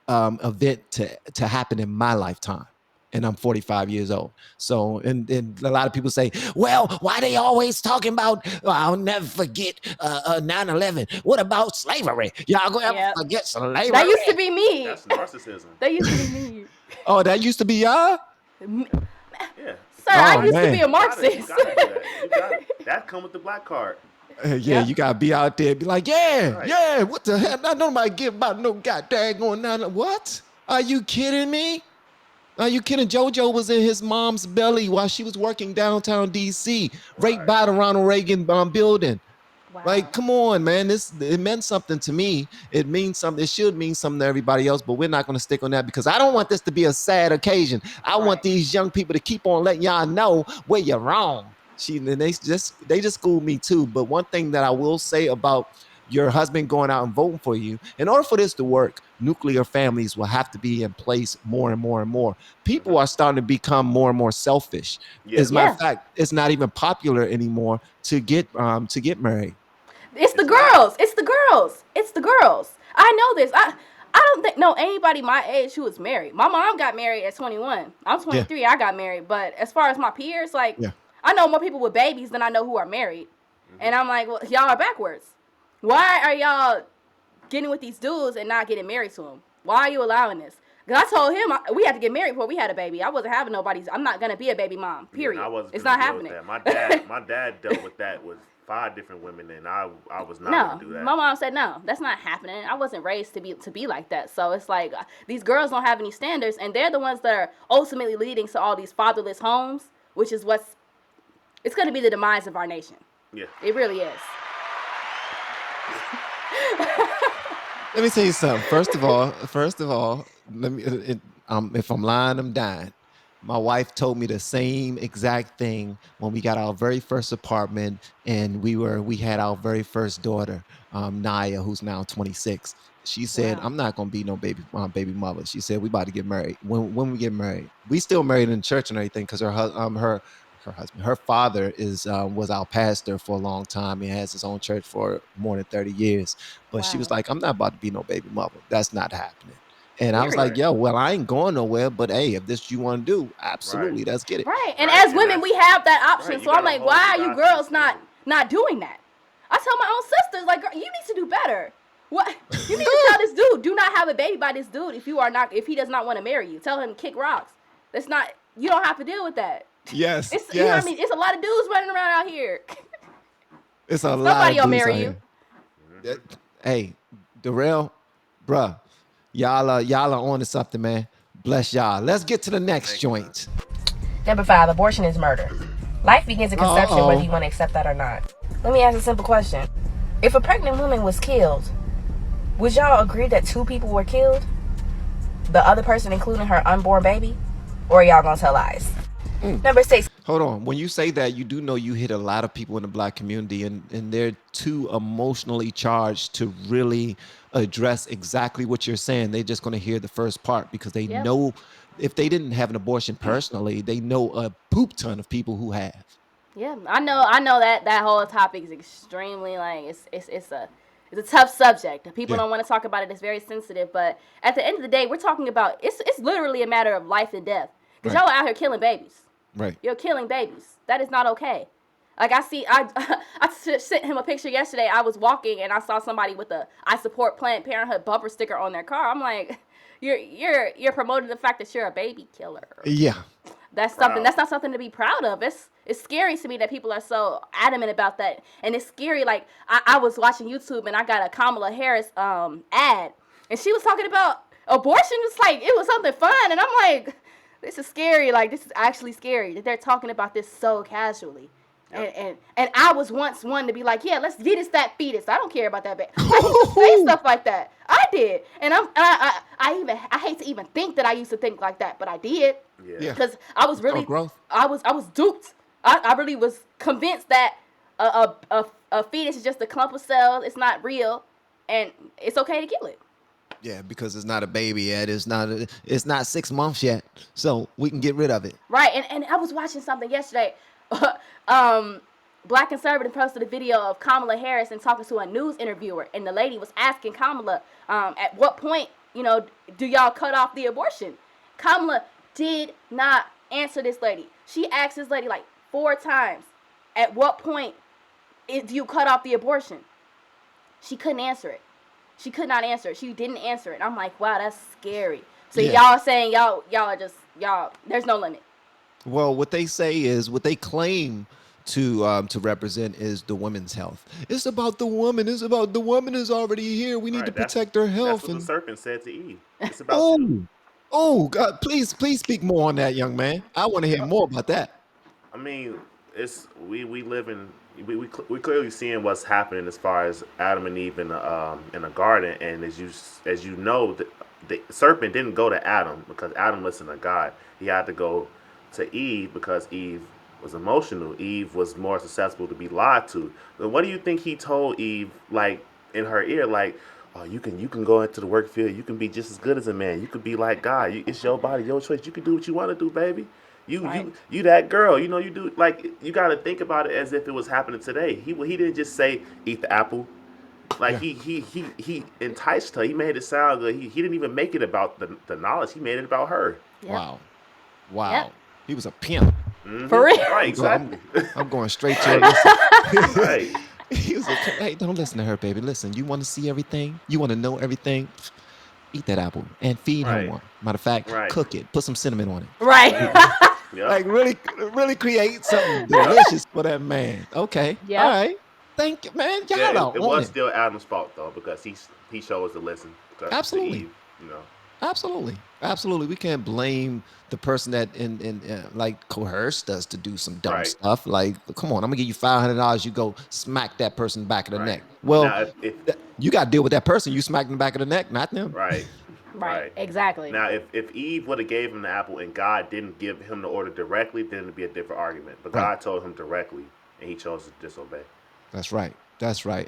event to happen in my lifetime. and I'm 45 years old. So, and a lot of people say, well, why they always talking about, I'll never forget 9/11. What about slavery? Y'all gonna ever Yep. forget slavery? That used to be me. That's narcissism. That used to be me. Oh, that used to be y'all? Yeah. Sir, I Oh, used to man. be a You gotta do Marxist. that. You got it. That come with the black card. Yeah, Yep. you gotta be out there, be like, yeah, Right. yeah, what the hell? Not nobody give about no goddamn going down. What? Are you kidding me? Are you kidding? JoJo was in his mom's belly while she was working downtown DC, right Right. by the Ronald Reagan building. Wow. Like, come on, man. It meant something to me. It means something. It should mean something to everybody else, but we're not going to stick on that because I don't want this to be a sad occasion. I want Right. these young people to keep on letting y'all know where you're wrong. They just schooled me too. But one thing that I will say about your husband going out and voting for you, in order for this to work, nuclear families will have to be in place more and more and more. People are starting to become more and more selfish. Yeah. As a matter Yeah. of fact, it's not even popular anymore to get married. It's the It's not. girls. It's the girls. It's the girls. I know this. I don't think know anybody my age who was married. My mom got married at 21. I'm 23. I got married. But as far as my peers, like Yeah. I know more people with babies than I know who are married. And I'm like, well, y'all are backwards. Why are y'all getting with these dudes and not getting married to them? Why are you allowing this? Because I told him we had to get married before we had a baby. I wasn't having nobody's. I'm not gonna be a baby mom. Period. And I wasn't It's gonna not deal with happening. that. My dad dealt with that with 5 different women, and I was not No, gonna do that. my mom said no. That's not happening. I wasn't raised to be like that. So it's like these girls don't have any standards, and they're the ones that are ultimately leading to all these fatherless homes, which is it's going to be the demise of our nation. Yeah. It really is. Let me tell you something. First of all, let me. If I'm lying, I'm dying. My wife told me the same exact thing when we got our very first apartment, and we had our very first daughter, Naya, who's now 26. She said, Wow. "I'm not gonna be no baby mother." She said, "We about to get married. When we get married, we still married in church and everything because her husband, her father is was our pastor for a long time. He has his own church for more than 30 years. But she was Wow. like, I'm not about to be no baby mother. That's not happening. And I was like, Period. yo, well, I ain't going nowhere, but hey, if this you want to do, Right. absolutely, let's get it. Right. And Right. as And women, that's we have that option. right. You So I'm gotta like, hold why you are you guys to the girls standard. not doing that? I tell my own sisters, like, girl, you need to do better. What you need to tell this dude, do not have a baby by this dude if he does not want to marry you. Tell him to kick rocks. That's not you don't have to deal with that. Yes, It's you know what I yes. mean? It's a lot of dudes running around out here. It's a lot Somebody of will dudes marry out you. here. Hey, Darrell, bruh, y'all are on to something, man. Bless y'all. Let's get to the next Thank you, man. joint. Number 5, abortion is murder. Life begins at conception, Uh-oh. whether you want to accept that or not. Let me ask a simple question. If a pregnant woman was killed, would y'all agree that 2 people were killed? The other person including her unborn baby? Or are y'all gonna tell lies? Number 6. Hold on. When you say that, you do know you hit a lot of people in the black community, and they're too emotionally charged to really address exactly what you're saying. They're just going to hear the first part because they Yep. know if they didn't have an abortion personally, they know a poop ton of people who have. Yeah, I know that whole topic is extremely like it's a tough subject. People Yeah. don't want to talk about it. It's very sensitive, but at the end of the day, we're talking about it's literally a matter of life and death. Because Right. y'all are out here killing babies. Right. You're killing babies. That is not okay. Like I sent him a picture yesterday. I was walking and I saw somebody with a "I support Planned Parenthood" bumper sticker on their car. I'm like, you're promoting the fact that you're a baby killer. Yeah. That's Proud. something. That's not something to be proud of. It's scary to me that people are so adamant about that, and it's scary. Like I was watching YouTube and I got a Kamala Harris ad, and she was talking about abortion. It's like it was something fun, and I'm like, this is scary. Like this is actually scary that they're talking about this so casually. And I was once one to be like, yeah, let's get us that fetus. I don't care about that baby. I used to say stuff like that. I did, and I hate to even think that I used to think like that, but I did. Yeah. Yeah. Because I was really growth. I was duped. I really was convinced that a fetus is just a clump of cells. It's not real, and it's okay to kill it. Yeah, because it's not a baby yet. It's not 6 months yet. So we can get rid of it. Right, and I was watching something yesterday. Black conservative posted a video of Kamala Harris and talking to a news interviewer, and the lady was asking Kamala, at what point, do y'all cut off the abortion? Kamala did not answer this lady. She asked this lady like 4 times, at what point do you cut off the abortion? She couldn't answer it. She could not answer it. She didn't answer it. I'm like, wow, that's scary. So y'all saying y'all are just there's no limit. Well, what they say is what they claim to represent is the women's health. It's about the woman. It's about the woman is already here. We need to protect her health. That's what the serpent said to Eve. It's about you. Oh, God! Please speak more on that, young man. I want to hear more about that. I mean, it's we live in we clearly seeing what's happening as far as Adam and Eve in the garden, and as you know, the serpent didn't go to Adam because Adam listened to God. He had to go to Eve because Eve was emotional. Eve was more susceptible to be lied to. But what do you think he told Eve, like in her ear, like, oh, you can go into the work field. You can be just as good as a man. You could be like God. It's your body, your choice. You can do what you want to do, baby. You that girl. You know you do. Like, you got to think about it as if it was happening today. He didn't just say eat the apple. Like he enticed her. He made it sound good. He didn't even make it about the knowledge. He made it about her. Yep. Wow. Yep. He was a pimp. Mm-hmm. For real. Right. Exactly. I'm going straight to it. Right. He was like, hey, don't listen to her, baby. Listen, you want to see everything? You want to know everything? Eat that apple and feed her one. Matter of fact, cook it. Put some cinnamon on it. Right. Yep. Like really create something delicious for that man. Okay. Yeah. All right. Thank you, man. Y'all it was still Adam's fault though because he chose to listen. Absolutely. To Eve, you know. Absolutely. We can't blame the person that like coerced us to do some dumb stuff. Like, come on, I'm gonna give you $500. You go smack that person back of the neck. Well, now, if you got to deal with that person. You smack them back of the neck, not them. Right. Exactly. Now, if Eve would have gave him the apple and God didn't give him the order directly, then it'd be a different argument. But God told him directly, and he chose to disobey. That's right.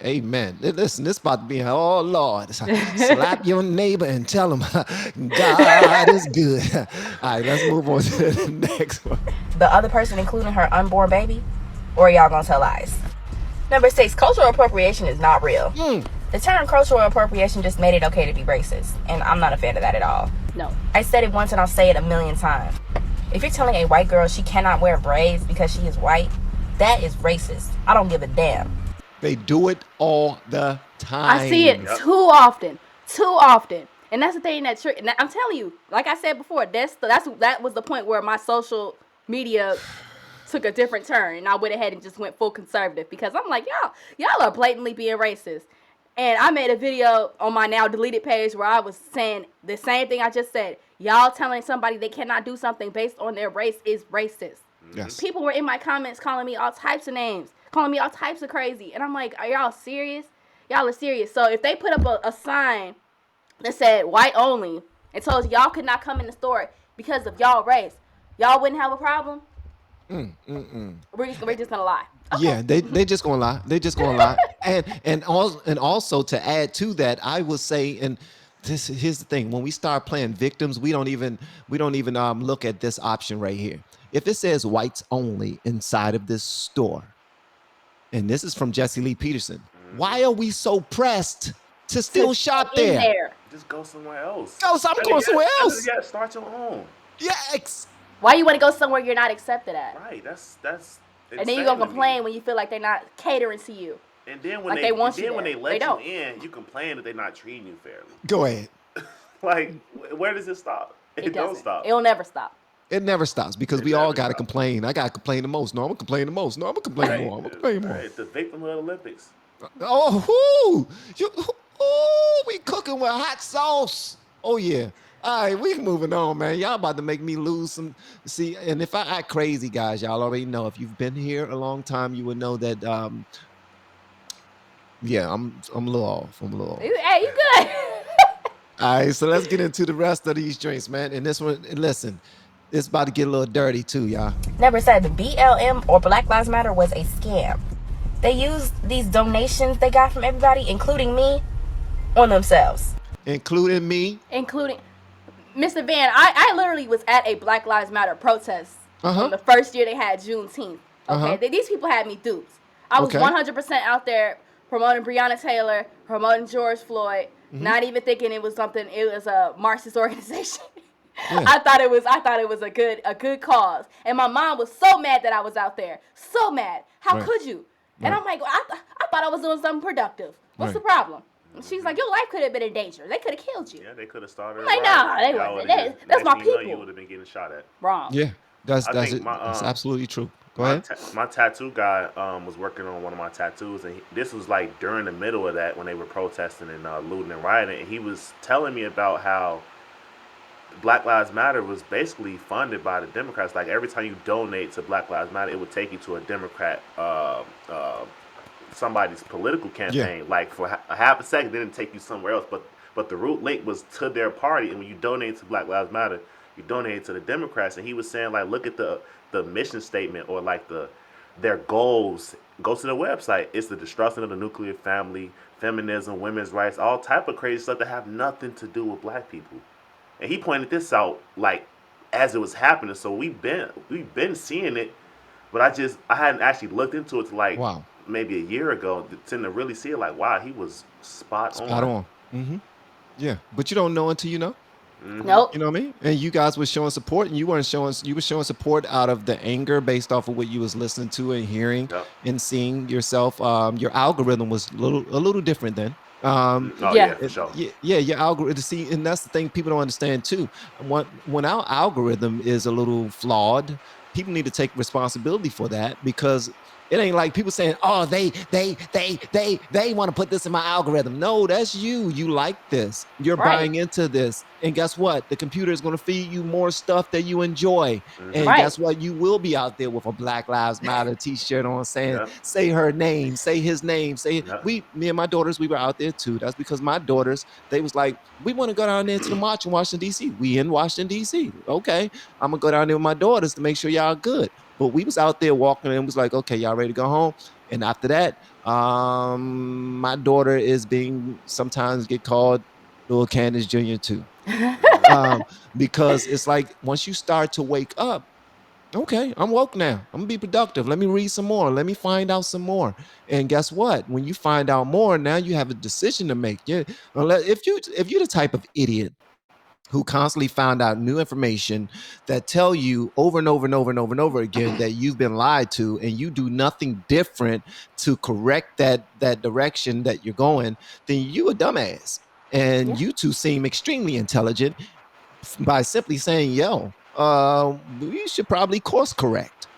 Amen. Listen, this about to be, oh, Lord. Slap your neighbor and tell him God is good. All right, let's move on to the next one. The other person including her unborn baby? Or y'all gonna tell lies? Number 6, cultural appropriation is not real. The term cultural appropriation just made it okay to be racist, and I'm not a fan of that at all. No. I said it once and I'll say it 1,000,000 times. If you're telling a white girl she cannot wear braids because she is white, that is racist. I don't give a damn. They do it all the time. I see it too often. And that's the thing that I'm telling you, like I said before, that was the point where my social media took a different turn, and I went ahead and just went full conservative because I'm like, y'all are blatantly being racist. And I made a video on my now deleted page where I was saying the same thing I just said. Y'all telling somebody they cannot do something based on their race is racist. Yes. People were in my comments calling me all types of names, calling me all types of crazy. And I'm like, are y'all serious? Y'all are serious. So if they put up a sign that said white only and told y'all could not come in the store because of y'all race, y'all wouldn't have a problem? We're just gonna lie. Okay. Yeah, they just gonna lie. And also to add to that, I would say, and here's the thing: when we start playing victims, we don't even look at this option right here. If it says whites only inside of this store, and this is from Jesse Lee Peterson, why are we so pressed to still shop there? Just go somewhere else. I'm going somewhere else. Yeah, start your own. Yeah. Why you want to go somewhere you're not accepted at? Right. That's. And then you gonna complain when you feel like they're not catering to you. And then when they let you don't. in, you complain that they're not treating you fairly. Go ahead. Like, where does it stop? It don't stop. It'll never stop. It never stops because we all got to complain. I got to complain the most. No, I'm going to complain the most. No, I'm going to complain more. I'm going to complain more. Right. The victim of the Olympics. Oh, we cooking with hot sauce. Oh, yeah. All right, we moving on, man. Y'all about to make me lose some. See, and if I act crazy, guys, y'all already know. If you've been here a long time, you would know that, yeah, I'm a little off. Hey, you good. All right, so let's get into the rest of these drinks, man. And this one, listen, it's about to get a little dirty too, y'all. Number 7, BLM or Black Lives Matter was a scam. They used these donations they got from everybody, including me, on themselves. Including me? Including Mr. Van. I literally was at a Black Lives Matter protest on the first year they had Juneteenth. Okay, these people had me duped. I was 100% out there promoting Breonna Taylor, promoting George Floyd, not even thinking it was something. It was a Marxist organization. Yeah. I thought it was a good cause. And my mom was so mad that I was out there. So mad. How Right. could you? And Right. I'm like, I thought I was doing something productive. What's the Right. problem? And she's like, your life could have been in danger. They could have killed you. Yeah, they could have started I'm a like, riot. nah, they Y'all would wasn't. have just That's next my thing you know, you people. would have been getting shot at. Wrong. Yeah. That's I that's think it. That's absolutely true. Go my ahead. my tattoo guy was working on one of my tattoos, and this was like during the middle of that when they were protesting and looting and rioting, and he was telling me about how Black Lives Matter was basically funded by the Democrats. Like every time you donate to Black Lives Matter, it would take you to a Democrat somebody's political Yeah. campaign. Like for a half a second, it didn't take you somewhere else, but the root link was to their party. And when you donate to Black Lives Matter, you donate to the Democrats. And he was saying like, look at the mission statement or like their goals. Go to their website. It's the destruction of the nuclear family, feminism, women's rights, all type of crazy stuff that have nothing to do with black people. And he pointed this out like as it was happening. So we've been seeing it, but I hadn't actually looked into it to like Wow. maybe a year ago to really see it. Like wow, he was spot Spot on. on. Mm-hmm. Yeah. But you don't know until you know. Nope. You know what I mean? And you guys were showing support, and you weren't showing. You were showing support out of the anger based off of what you was listening to and hearing Yep. and seeing yourself. Your algorithm was a little different then. Oh yeah, Yeah. for sure. Yeah, your algorithm. See, and that's the thing people don't understand too. When our algorithm is a little flawed, people need to take responsibility for that because it ain't like people saying, "Oh, they want to put this in my algorithm." No, that's you. You like this. You're Right. buying into this, and guess what? The computer is going to feed you more stuff that you enjoy, and Right. guess what? You will be out there with a Black Lives Matter T-shirt on, saying, Yep. "Say her name, say his name, say." Yep. Me and my daughters, we were out there too. That's because my daughters, they was like, "We want to go down there to the march in Washington D.C." We in Washington D.C. Okay, I'm gonna go down there with my daughters to make sure y'all good. But we was out there walking and was like, okay, y'all ready to go home? And after that, my daughter is being sometimes get called little Candace Jr. too. Um, because it's like once you start to wake up, okay, I'm woke now. I'm gonna be productive. Let me read some more. Let me find out some more. And guess what? When you find out more, now you have a decision to make. Yeah, if you're the type of idiot who constantly found out new information that tell you over and over and over and over and over again that you've been lied to and you do nothing different to correct that direction that you're going, then you a dumbass. Yeah. And you two seem extremely intelligent by simply saying, yo, we should probably course correct.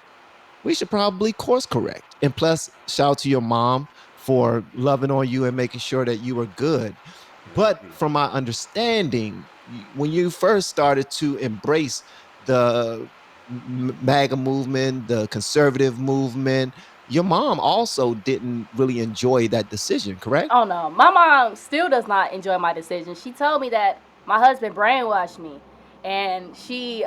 We should probably course correct. And plus, shout out to your mom for loving on you and making sure that you were good. But from my understanding, when you first started to embrace the MAGA movement, the conservative movement, your mom also didn't really enjoy that decision, correct? Oh no, my mom still does not enjoy my decision. She told me that my husband brainwashed me, and she's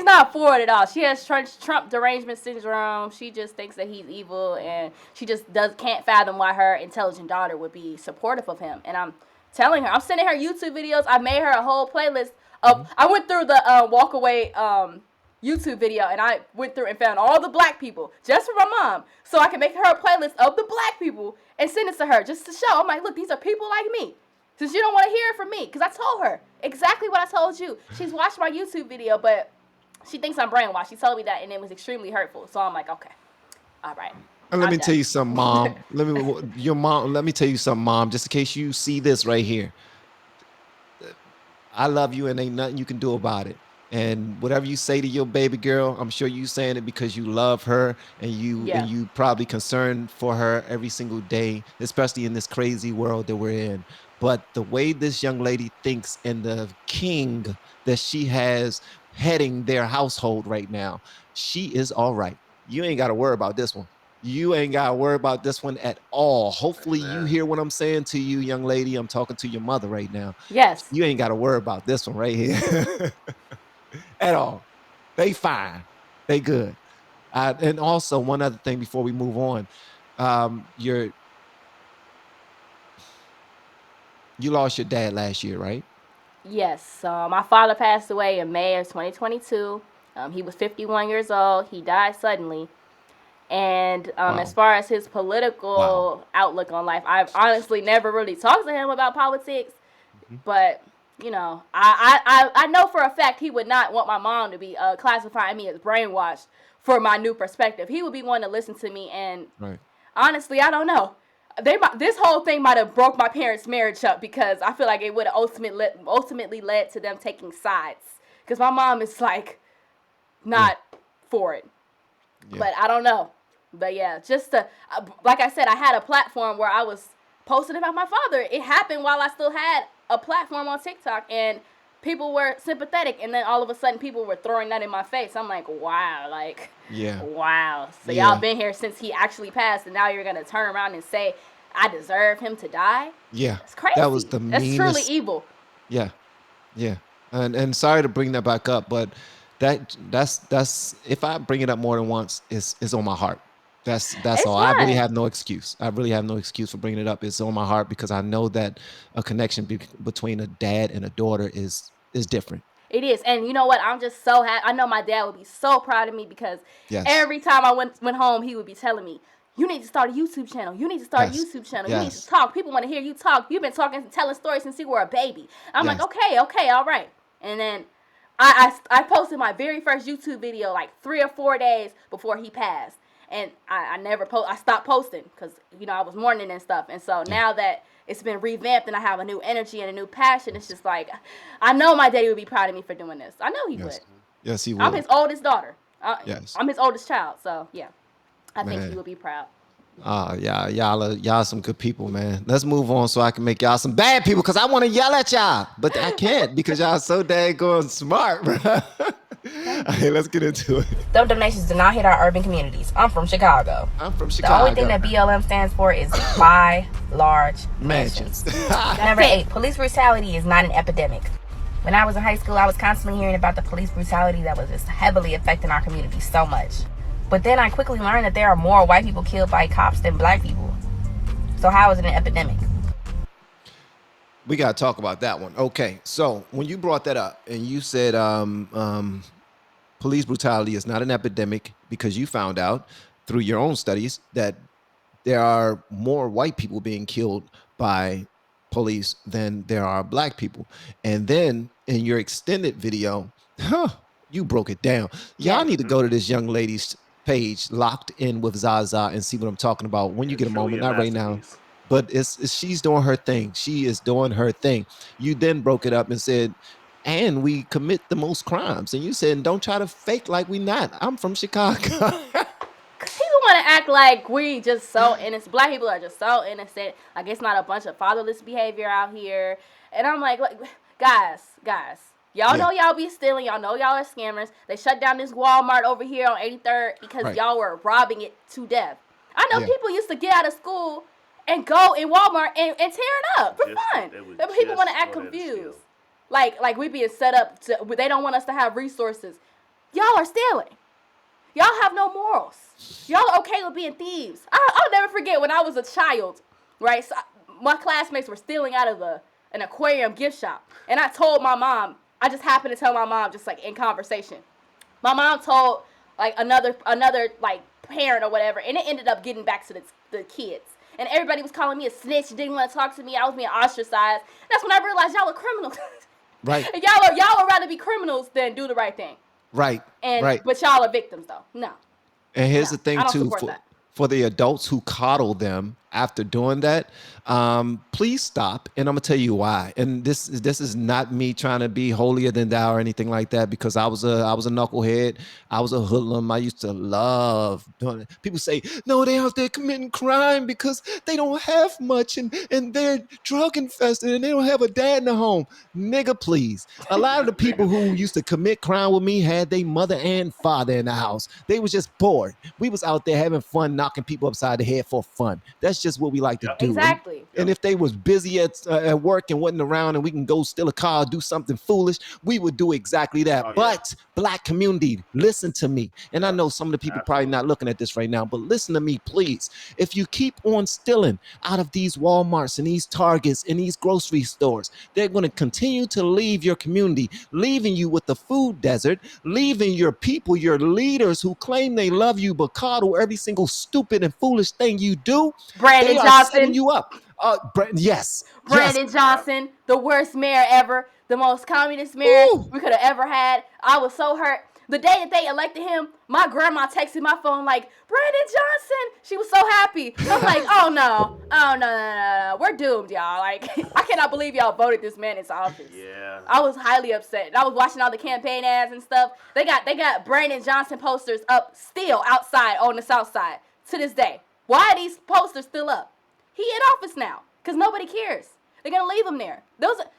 not for it at all. She has Trump derangement syndrome. She just thinks that he's evil, and she just can't fathom why her intelligent daughter would be supportive of him. And I'm telling her, I'm sending her YouTube videos. I made her a whole playlist of. I went through the WalkAway YouTube video, and I went through and found all the black people just for my mom, so I can make her a playlist of the black people and send it to her just to show. I'm like, look, these are people like me. Since you don't want to hear it from me, because I told her exactly what I told you. She's watched my YouTube video, but she thinks I'm brainwashed. She told me that, and it was extremely hurtful. So I'm like, okay, all right. And let I'm me tell done. you something, mom. Let me tell you something, mom, just in case you see this right here. I love you and ain't nothing you can do about it. And whatever you say to your baby girl, I'm sure you saying it because you love her and you Yeah. probably concerned for her every single day, especially in this crazy world that we're in. But the way this young lady thinks and the king that she has heading their household right now, she is all right. You ain't got to worry about this one. You ain't got to worry about this one at all. Hopefully, you Man. hear what I'm saying to you, young lady. I'm talking to your mother right now. Yes. You ain't got to worry about this one right here at all. They fine. They good. And also, one other thing before we move on, you lost your dad last year, right? Yes. My father passed away in May of 2022. He was 51 years old. He died suddenly. And as Wow. far as his Wow. political outlook on life, I've honestly never really talked to him about politics. Mhm. But I know for a fact he would not want my mom to be classifying me as brainwashed for my new perspective. He would be wanting to listen to me, and Right. honestly, I don't know. This whole thing might have broke my parents' marriage up because I feel like it would have ultimately led to them taking sides. Because my mom is like not for it, Yeah. but I don't know. But yeah, just to like I said, I had a platform where I was posting about my father. It happened while I still had a platform on TikTok, and people were sympathetic. And then all of a sudden, people were throwing that in my face. I'm like, wow, like, Yeah. wow. So y'all Yeah. been here since he actually passed, and now you're gonna turn around and say I deserve him to die? Yeah. That's That was crazy. the That's truly meanest. evil. Yeah. Yeah. And sorry to bring that back up, but that's if I bring it up more than once, it's on my heart. That's It's all. I really fun. have no excuse. I really have no excuse for bringing it up. It's on my heart because I know that a connection between a dad and a daughter is different. It is, and you know what? I'm just so happy. I know my dad would be so proud of me because Yes. every time I went home, he would be telling me, "You need to start a YouTube channel. You need to start a Yes. YouTube channel. You need to Yes. talk. People want to hear you talk. You've been talking, telling stories since you were a baby." I'm like, Yes. "Okay, okay, all right." And then I posted my very first YouTube video like 3 or 4 days before he passed, and I never post. I stopped posting because I was mourning and stuff. And so Yeah. now that it's been revamped and I have a new energy and a new passion, it's just like I know my daddy would be proud of me for doing this. I know he would. Yes. Yes, he I'm would. his oldest daughter. Yes. I'm his oldest child, so yeah, I think he Man. would be proud. Yeah, y'all some good people, man. Let's move on so I can make y'all some bad people because I want to yell at y'all, but I can't because y'all so daggone smart, bro. All right, let's get into it. Those donations do not hit our urban communities. I'm from Chicago. I'm from The only thing Chicago. that BLM stands for is buy large mansions. Mansions. Number 8, police brutality is not an epidemic. When I was in high school, I was constantly hearing about the police brutality that was just heavily affecting our community so much. But then I quickly learned that there are more white people killed by cops than black people. So how is it an epidemic? We got to talk about that one. Okay, so when you brought that up and you said police brutality is not an epidemic because you found out through your own studies that there are more white people being killed by police than there are black people. And then in your extended video, you broke it down. Y'all Yes. need to go to this young lady's page, Locked In with Zaza, and see what I'm talking about when you get a Truly moment. a Not right now, masterpiece. but it's she's doing her thing. She is doing her thing. You then broke it up and said, and we commit the most crimes. And you said, don't try to fake like we not. I'm from Chicago. People want to act like we just so innocent. Black people are just so innocent. Like it's not a bunch of fatherless behavior out here. And I'm like, guys, y'all Yeah. know y'all be stealing. Y'all know y'all are scammers. They shut down this Walmart over here on 83rd because Right. y'all were robbing it to death. I know Yeah. people used to get out of school and go in Walmart and tear it up for Just- fun. they would But people just want to act go there to confused. steal. Like we being set up to, they don't want us to have resources. Y'all are stealing. Y'all have no morals. Y'all are okay with being thieves. I'll never forget when I was a child, right? So my classmates were stealing out of an aquarium gift shop. And I told my mom, I just happened to tell my mom just like in conversation. My mom told like another like parent or whatever, and it ended up getting back to the kids. And everybody was calling me a snitch, didn't want to talk to me. I was being ostracized. That's when I realized y'all are criminals. Right. y'all would rather be criminals than do the right thing. Right. And Right. but y'all are victims though. No. And here's No, the thing I don't too, support that. for the adults who coddle them after doing that, please stop. And I'm gonna tell you why. And this is not me trying to be holier than thou or anything like that, because I was a knucklehead. I was a hoodlum. I used to love doing it. People say, no, they out there committing crime because they don't have much and they're drug infested and they don't have a dad in the home. Nigga, please. A lot of the people who used to commit crime with me had their mother and father in the house. They was just bored. We was out there having fun, knocking people upside the head for fun. That's just what we like to Yep. do. Exactly. And if they was busy at work and wasn't around and we can go steal a car, do something foolish, we would do exactly that. Oh, yeah. But black community, listen to me. And I Yep. know some of the people probably Absolutely. not looking at this right now, but listen to me, please. If you keep on stealing out of these Walmarts and these Targets and these grocery stores, they're going to continue to leave your community, leaving you with the food desert, leaving your people, your leaders who claim they love you but coddle every single stupid and foolish thing you do. Brandon They are setting Johnson. you up. Yes. Brandon Johnson, the worst mayor ever, the most communist mayor we could have ever had. I was so hurt. The day that they elected him, my grandma texted my phone like, Brandon Johnson. She was so happy. I'm like, oh no, we're doomed, y'all. Like, I cannot believe y'all voted this man into office. Yeah. I was highly upset. And I was watching all the campaign ads and stuff. They got Brandon Johnson posters up still outside on the south side to this day. Why are these posters still up? He in office now because nobody cares. They're gonna leave him there.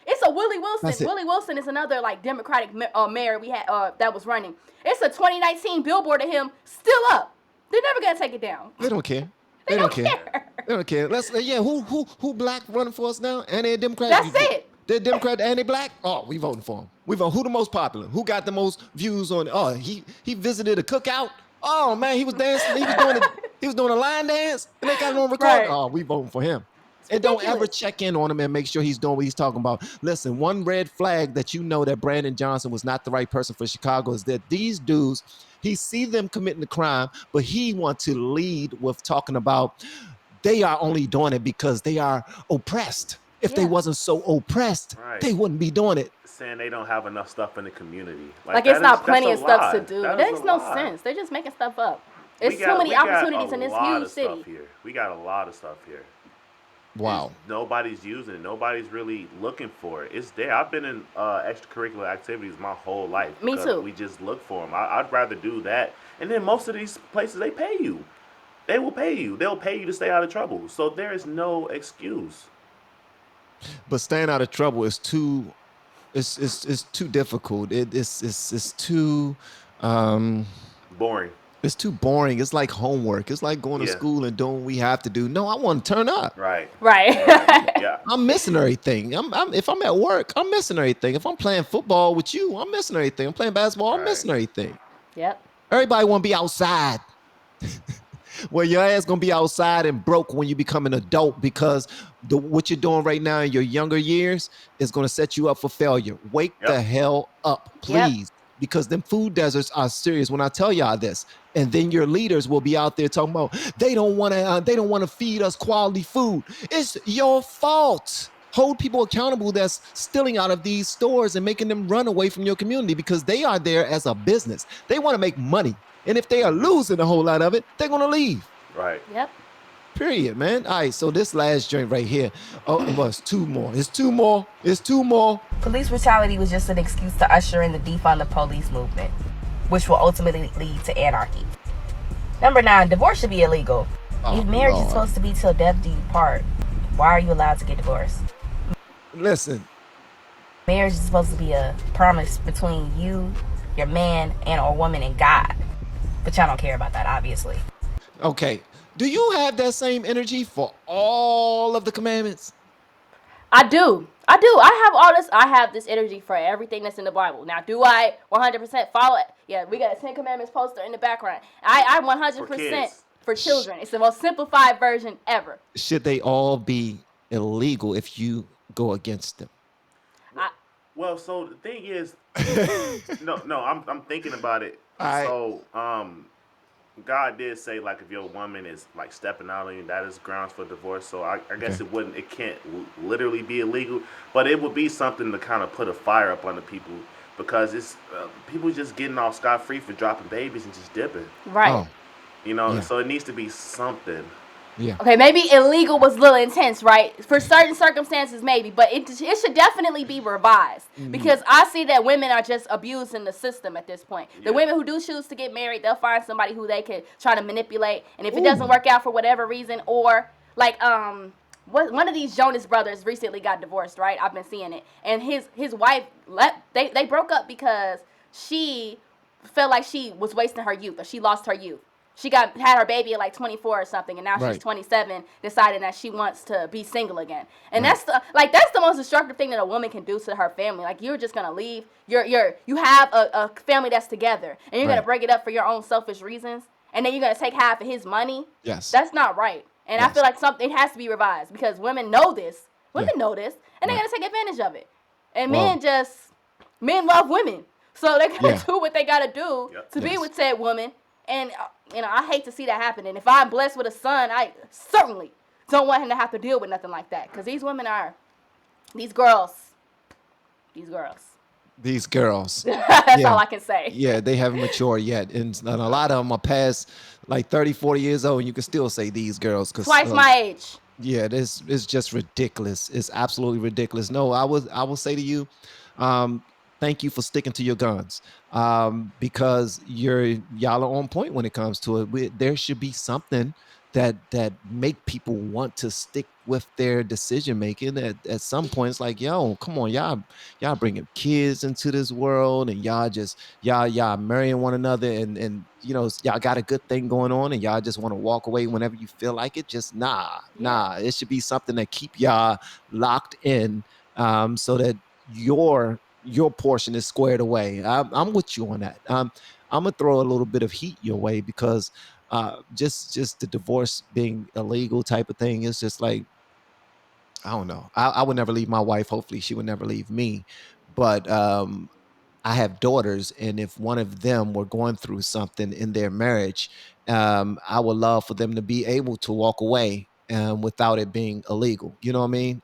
It's a Willie Wilson. Willie Wilson is another like Democratic mayor we had that was running. It's a 2019 billboard of him still up. They're never gonna take it down. They don't care. They don't care. They don't care. Who black running for us now? And they're Democrat. That's it. They're Democrat and they black. Oh, we voting for him. We vote. Who the most popular? Who got the most views on? Oh, he visited a cookout. Oh man, he was dancing. He was doing a line dance, and they got it on record. Right. Oh, we voting for him. And don't ever check in on him and make sure he's doing what he's talking about. Listen, one red flag that you know that Brandon Johnson was not the right person for Chicago is that these dudes, he see them committing the crime, but he wants to lead with talking about they are only doing it because they are oppressed. If they wasn't so oppressed, they wouldn't be doing it. Saying they don't have enough stuff in the community. Like it's not plenty of stuff to do. There's no sense. They're just making stuff up. There's too many opportunities in this huge city. We got a lot of stuff here. Wow. Nobody's using it. Nobody's really looking for it. It's there. I've been in extracurricular activities my whole life. Me too. We just look for them. I'd rather do that. And then most of these places, they pay you. They will pay you. They'll pay you to stay out of trouble. So there is no excuse. But staying out of trouble is too. It's too difficult. It's too. Boring. It's too boring. It's like homework. It's like going to school and doing what we have to do. No, I want to turn up. Right. Yeah. I'm missing everything. If I'm at work, I'm missing everything. If I'm playing football with you, I'm missing everything. I'm playing basketball, I'm missing everything. Yep. Everybody want to be outside. Well, your ass going to be outside and broke when you become an adult because what you're doing right now in your younger years is going to set you up for failure. Wake the hell up, please. Because them food deserts are serious when I tell y'all this. And then your leaders will be out there talking about they don't want to feed us quality food. It's your fault. Hold people accountable that's stealing out of these stores and making them run away from your community because they are there as a business. They want to make money. And if they are losing a whole lot of it, they're going to leave. Right. Yep. Period, man. All right, so this last joint right here. Oh, it was two more. It's two more. Police brutality was just an excuse to usher in the defund the police movement, which will ultimately lead to anarchy. Number 9, divorce should be illegal. If marriage is supposed to be till death do you part, why are you allowed to get divorced? Listen. Marriage is supposed to be a promise between you, your man, and or woman and God. But y'all don't care about that, obviously. Okay. Do you have that same energy for all of the commandments? I do. I have all this. I have this energy for everything that's in the Bible. Now, do I 100% follow it? Yeah, we got a 10 Commandments poster in the background. I 100% for children. It's the most simplified version ever. Should they all be illegal if you go against them? Well, so the thing is, I'm thinking about it. Right. So, God did say, like, if your woman is, like, stepping out on you, that is grounds for divorce. So I guess it can't literally be illegal, but it would be something to kind of put a fire up on the people because it's people just getting off scot-free for dropping babies and just dipping. Right. Oh. So it needs to be something. Yeah. Okay, maybe illegal was a little intense, right? For certain circumstances, maybe, but it should definitely be revised because I see that women are just abusing the system at this point. The women who do choose to get married, they'll find somebody who they can try to manipulate, and if it doesn't work out for whatever reason, or like one of these Jonas brothers recently got divorced, right? I've been seeing it, and his wife they broke up because she felt like she was wasting her youth or she lost her youth. She had her baby at like 24 or something, and now she's 27, deciding that she wants to be single again. And that's the most destructive thing that a woman can do to her family. Like, you're just gonna leave. You have a family that's together, and you're gonna break it up for your own selfish reasons, and then you're gonna take half of his money. Yes, that's not right. And I feel like it has to be revised because women know this. Women know this, and they're gonna take advantage of it. And men love women, so they're gonna do what they gotta do to be with said woman. And I hate to see that happen. And if I'm blessed with a son, I certainly don't want him to have to deal with nothing like that. Because these women are, these girls. These girls. That's Yeah. all I can say. Yeah, they haven't matured yet. And a lot of them are past like 30, 40 years old, and you can still say these girls because Twice my age. yeah, this is just ridiculous. It's absolutely ridiculous. No, I will say to you, um, thank you for sticking to your guns. Because y'all are on point when it comes to it. There should be something that make people want to stick with their decision making at some points. Like, yo, come on, y'all bringing kids into this world, and y'all marrying one another, and y'all got a good thing going on, and y'all just want to walk away whenever you feel like it. Just nah. It should be something that keep y'all locked in, so that your portion is squared away. I'm with you on that. I'm gonna throw a little bit of heat your way because just the divorce being illegal type of thing is just like, I don't know. I would never leave my wife. Hopefully, she would never leave me. But I have daughters, and if one of them were going through something in their marriage, I would love for them to be able to walk away without it being illegal. You know what I mean?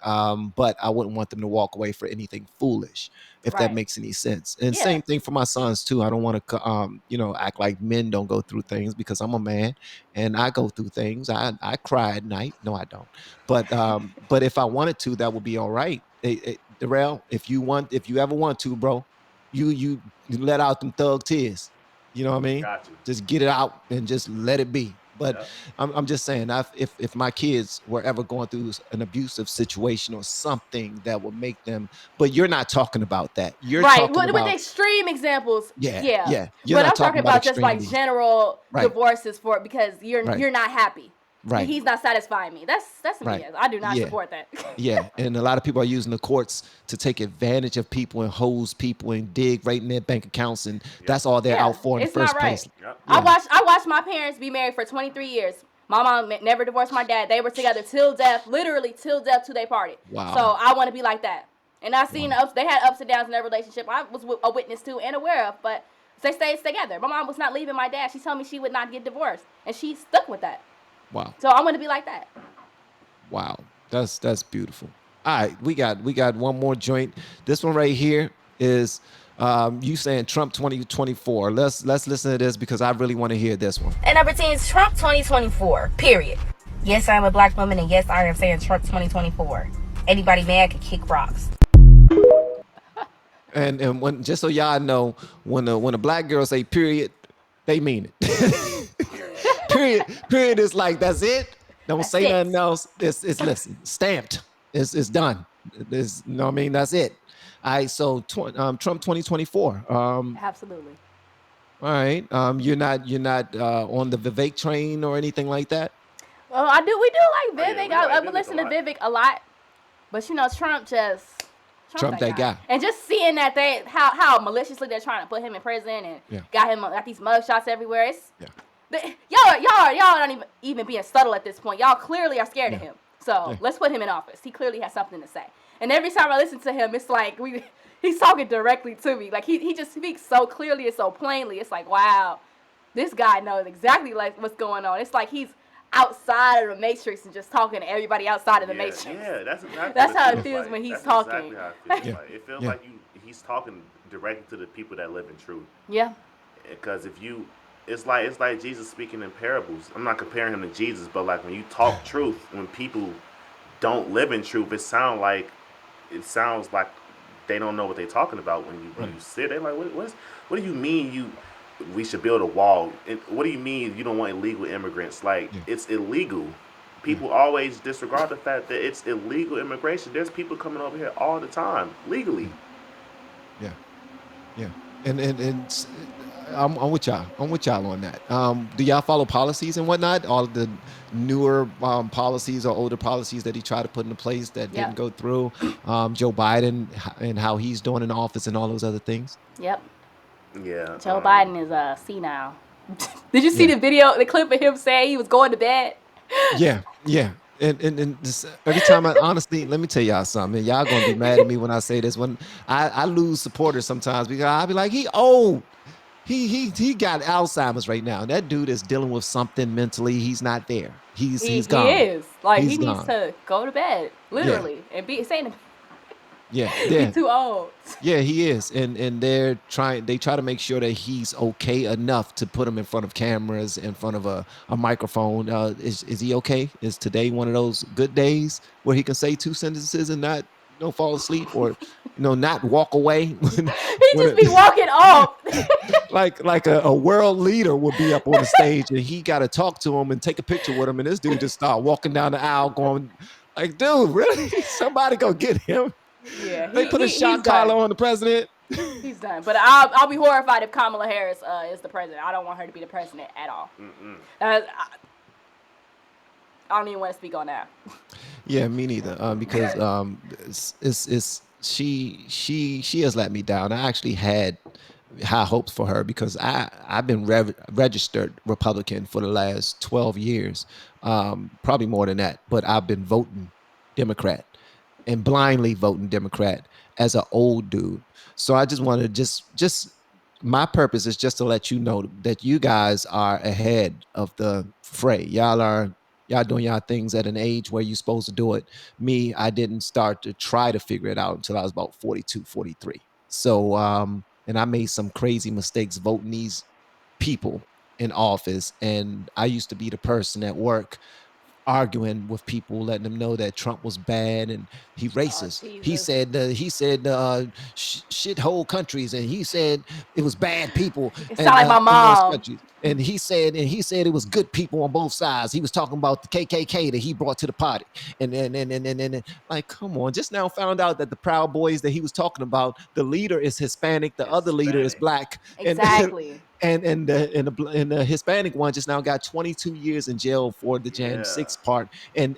But I wouldn't want them to walk away for anything foolish, if that Right. makes any sense. And Yeah. same thing for my sons too. I don't want to, act like men don't go through things, because I'm a man and I go through things. I cry at night. No, I don't. But if I wanted to, that would be all right. Darrell, if you ever want to, bro, you let out them thug tears. You know what I mean? Got you. Just get it out and just let it be. But Yep. I'm just saying, if my kids were ever going through an abusive situation or something that would make them, but you're not talking about that. You're Right. talking With about, extreme examples, yeah, yeah. yeah. You're But not I'm talking talking about about just like extremities. general Right, divorces for because right, you're not happy. right, He's not satisfying me. That's some right. BS. I do not Yeah. support that. Yeah, and a lot of people are using the courts to take advantage of people and hose people and dig right in their bank accounts, and Yep. that's all they're Yeah, out for in the it's not first right. place. Yep. Yeah. I watched my parents be married for 23 years. My mom never divorced my dad. They were together till death, literally till death till they parted. So Wow. I want to be like that. And I seen Wow. the ups. They had ups and downs in their relationship. I was a witness to and aware of, but they stayed together. My mom was not leaving my dad. She told me she would not get divorced, and she stuck with that. Wow. So I want to be like that. Wow. That's beautiful. All right, we got one more joint. This one right here is you saying Trump 2024. Let's listen to this because I really want to hear this one. And number 10 is Trump 2024, period. Yes, I'm a black woman, and yes, I am saying Trump 2024. Anybody mad can kick rocks. And when, just so y'all know, when a black girl say period, they mean it. Period is like, that's it. Don't That's say it. nothing else. It's listen, stamped. It's done. It's, you know what I mean? That's it. All right. So Trump 2024. Absolutely. All right. You're not on the Vivek train or anything like that. Well, we do like Oh, yeah, Vivek. we I like would Vivek listen a to lot. Vivek a lot, but Trump Trump that guy. And just seeing that how maliciously they're trying to put him in prison and Yeah. got these mugshots everywhere. It's Yeah. y'all not even being subtle at this point. Y'all clearly are scared of Yeah. him. So Yeah. let's put him in office. He clearly has something to say. And every time I listen to him, it's like he's talking directly to me. Like he just speaks so clearly and so plainly. It's like, wow, this guy knows exactly like what's going on. It's like he's outside of the matrix and just talking to everybody outside of the matrix. Yeah, that's exactly That's what how it feels feels like. when he's That's talking. Exactly how it feels Yeah. like. It feels Yeah. like he's talking directly to the people that live in truth. Yeah. Because it's like Jesus speaking in parables. I'm not comparing him to Jesus, but like when you talk truth, when people don't live in truth, it sounds like they don't know what they're talking about when you sit there. Like, what do you mean we should build a wall? And what do you mean you don't want illegal immigrants? Like, Yeah. it's illegal. People always disregard the fact that it's illegal immigration. There's people coming over here all the time legally. Yeah. Yeah. And I'm with y'all. I'm with y'all on that. Do y'all follow policies and whatnot? All of the newer policies or older policies that he tried to put into place that Yeah. didn't go through? Joe Biden and how he's doing in office and all those other things. Yep. Yeah. Joe Biden is senile. Did you see Yeah. the clip of him saying he was going to bed? Yeah, yeah. And this, every time honestly, let me tell y'all something. Y'all gonna be mad at me when I say this. When I lose supporters sometimes because I'll be like, he old. he got Alzheimer's right now. That dude is dealing with something mentally. He's not there. He's He gone. is like he He's needs gone. to go to bed, Yeah, literally, and be saying yeah, he yeah. too old. Yeah, he is, and they're trying. They try to make sure that he's okay enough to put him in front of cameras, in front of a microphone. Is he okay? Is today one of those good days where he can say two sentences and not fall asleep, or not walk away when He when just be it, walking off. like a world leader would be up on the stage and he got to talk to him and take a picture with him, and this dude just start walking down the aisle going like, dude, really? Somebody go get him. Yeah, They put a he's shot collar done. on the president. He's done. But I'll be horrified if Kamala Harris is the president. I don't want her to be the president at all. I don't even want to speak on that. Yeah, me neither. Because it's she has let me down. I actually had high hopes for her because I've been registered Republican for the last 12 years, probably more than that. But I've been voting Democrat and blindly voting Democrat as an old dude. So I just want to just my purpose is just to let you know that you guys are ahead of the fray. Y'all doing y'all things at an age where you're supposed to do it. Me, I didn't start to try to figure it out until I was about 42, 43. So and I made some crazy mistakes voting these people in office, and I used to be the person at work arguing with people, letting them know that Trump was bad and he Oh racist. Jesus! He said shithole countries, and he said it was bad people It and sound like my in those mom. countries. And he said it was good people on both sides. He was talking about the KKK that he brought to the party. And like, come on! Just now found out that the Proud Boys that he was talking about, the leader is Hispanic, the other leader is Hispanic. black, and Exactly. and the Hispanic one just now got 22 years in jail for the Jan Yeah. 6 part, and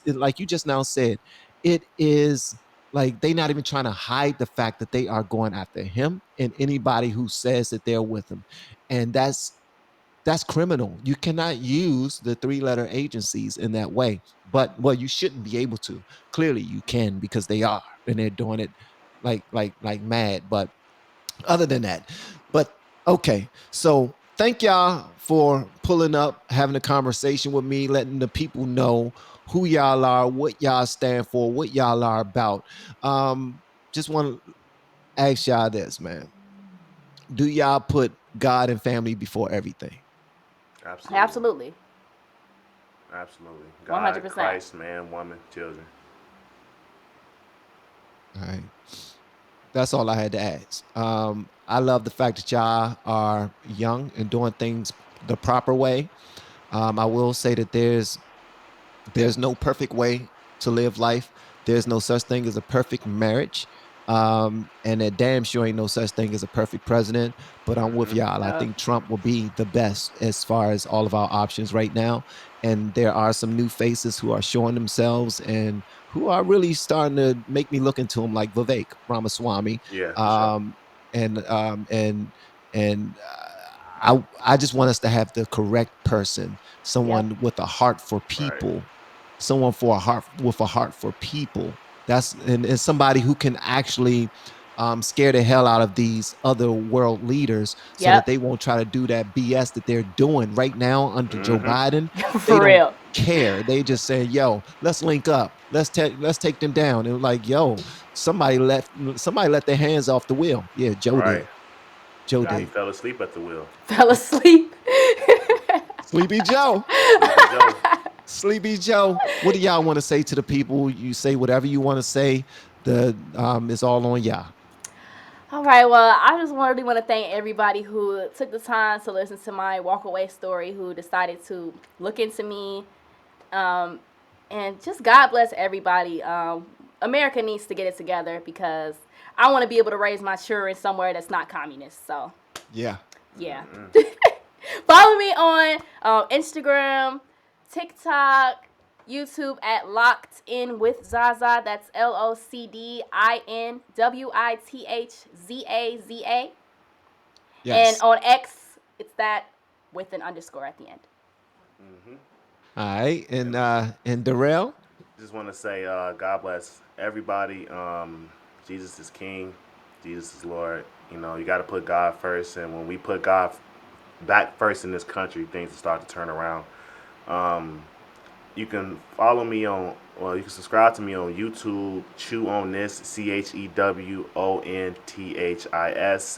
like you just now said, it is like they not even trying to hide the fact that they are going after him and anybody who says that they're with him, and that's criminal. You cannot use the three-letter agencies in that way. But well, you shouldn't be able to. Clearly, you can because they are, and they're doing it like mad. But other than that. But okay, so thank y'all for pulling up, having a conversation with me, letting the people know who y'all are, what y'all stand for, what y'all are about. Just want to ask y'all this, man. Do y'all put God and family before everything? Absolutely. Absolutely. Absolutely. God, 100%. Christ, man, woman, children. All right. That's all I had to ask. I love the fact that y'all are young and doing things the proper way. I will say that there's no perfect way to live life. There's no such thing as a perfect marriage. And that damn sure ain't no such thing as a perfect president. But I'm with y'all. I No. think Trump will be the best as far as all of our options right now. And there are some new faces who are showing themselves and who are really starting to make me look into them, like Vivek Ramaswamy. Yeah, for sure. Um, and I just want us to have the correct person, Yep. someone with a heart for Right. people, someone for a heart with a heart for people. That's and somebody who can actually scare the hell out of these other world leaders so that Yep. they won't try to do that BS that they're doing right now under Joe Mm-hmm. Biden. They For don't real. care. They just say, "Yo, let's link up. Let's take them down." And like, "Yo, somebody let their hands off the wheel." Yeah, Joe Right. did. Joe He did. fell asleep at the wheel. Fell asleep. Sleepy Joe. Sleepy Joe. Sleepy Joe, what do y'all want to say to the people? You say whatever you want to say. It's all on y'all. All right, well, I just really want to thank everybody who took the time to listen to my walkaway story, who decided to look into me, um, and just God bless everybody. America needs to get it together because I want to be able to raise my children somewhere that's not communist. So, Yeah. yeah. Follow me on Instagram, TikTok, YouTube at Locked In with Zaza. That's LOCDINWITHZAZA. And Yes. on X, it's that with an underscore at the end. Mm-hmm. All right. And And Darrell. just want to say, God bless everybody. Jesus is King. Jesus is Lord. You know, you got to put God first, and when we put God back first in this country, things will start to turn around. Um, you can follow me on, well, you can subscribe to me on YouTube, Chew on This, ChewOnThis,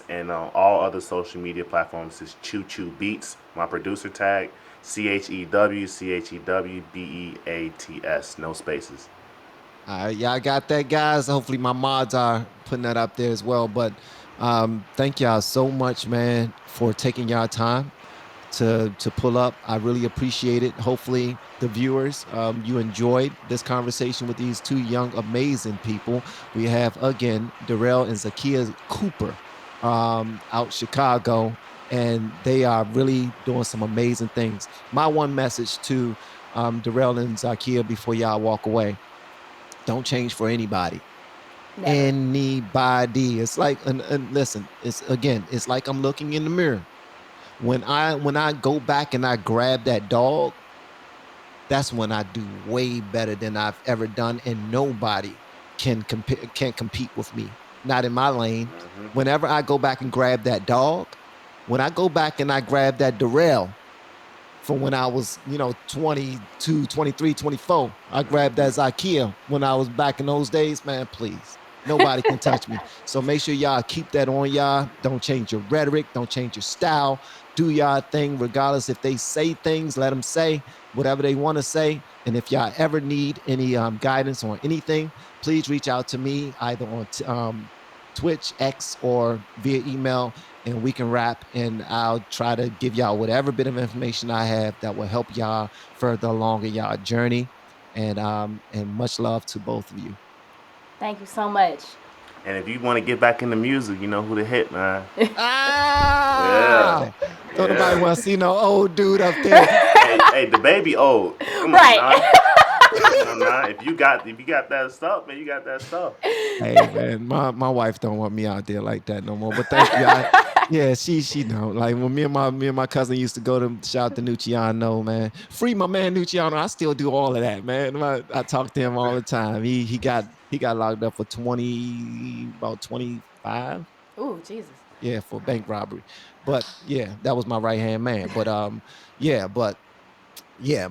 and on all other social media platforms is Chew Chew Beats. My producer tag, ChewChewBeats, no spaces. Y'all got that, guys. Hopefully, my mods are putting that up there as well. But thank y'all so much, man, for taking y'all time to pull up. I really appreciate it. Hopefully, the viewers, you enjoyed this conversation with these two young, amazing people. We have again Darrell and Zakia Cooper out Chicago, and they are really doing some amazing things. My one message to Darrell and Zakia before y'all walk away: don't change for anybody. Never. Anybody. It's like, and listen, it's again, it's like I'm looking in the mirror. When I go back and I grab that dog, that's when I do way better than I've ever done, and nobody can't compete with me. Not in my lane. Mm-hmm. Whenever I go back and grab that dog, when I go back and I grab that Darrell, from when I was, 22, 23, 24. I grabbed that Zakia when I was back in those days, man, please. Nobody can touch me. So make sure y'all keep that on y'all. Don't change your rhetoric. Don't change your style. Do y'all thing, regardless if they say things, let them say whatever they want to say. And if y'all ever need any guidance on anything, please reach out to me either on Twitch, X, or via email, and we can wrap, and I'll try to give y'all whatever bit of information I have that will help y'all further along in y'all journey. And much love to both of you. Thank you so much. And if you want to get back into music, you know who to hit, man. Yeah, Ah, don't nobody yeah. want to see no old dude up there. Hey, the baby old. Come on, Right. now. Come on, now. If you got that stuff, man, you got that stuff. Hey man, my wife don't want me out there like that no more. But thank you. Yeah, she don't. Like when me and my cousin used to go to shout out to Nuciano, man. Free my man Nuciano. I still do all of that, man. I talk to him all the time. He got locked up for 25. Ooh, Jesus. Yeah, for bank robbery. But yeah, that was my right hand man. But yeah, but yeah,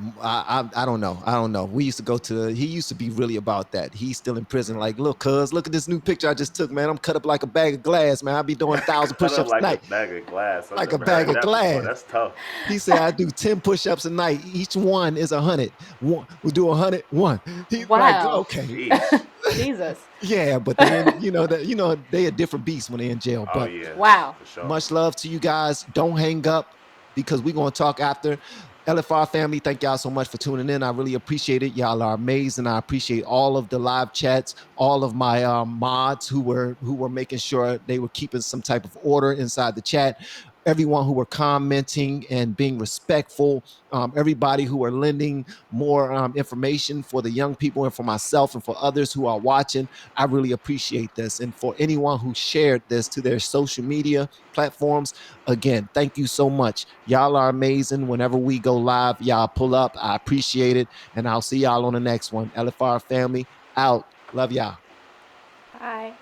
I don't know. I don't know. We used to go to. He used to be really about that. He's still in prison. Like, look, cuz, look at this new picture I just took, man. I'm cut up like a bag of glass, man. I be doing 1,000 Cut up push-ups a like a night, bag of glass. I've like a never bag heard of that before. glass. That's tough. He said I do 10 push-ups a night. Each one is 100. One, we'll do 100. One. He like, Wow. okay, Sheesh. Jesus. yeah, but they in, they a different beast when they in jail. Oh But yeah, Wow. for sure. much love to you guys. Don't hang up because we're going to talk after. LFR family, thank y'all so much for tuning in. I really appreciate it. Y'all are amazing. I appreciate all of the live chats, all of my mods who were making sure they were keeping some type of order inside the chat. Everyone who were commenting and being respectful, everybody who are lending more information for the young people and for myself and for others who are watching. I really appreciate this. And for anyone who shared this to their social media platforms, again, thank you so much. Y'all are amazing. Whenever we go live, y'all pull up. I appreciate it. And I'll see y'all on the next one. LFR family out. Love y'all. Bye.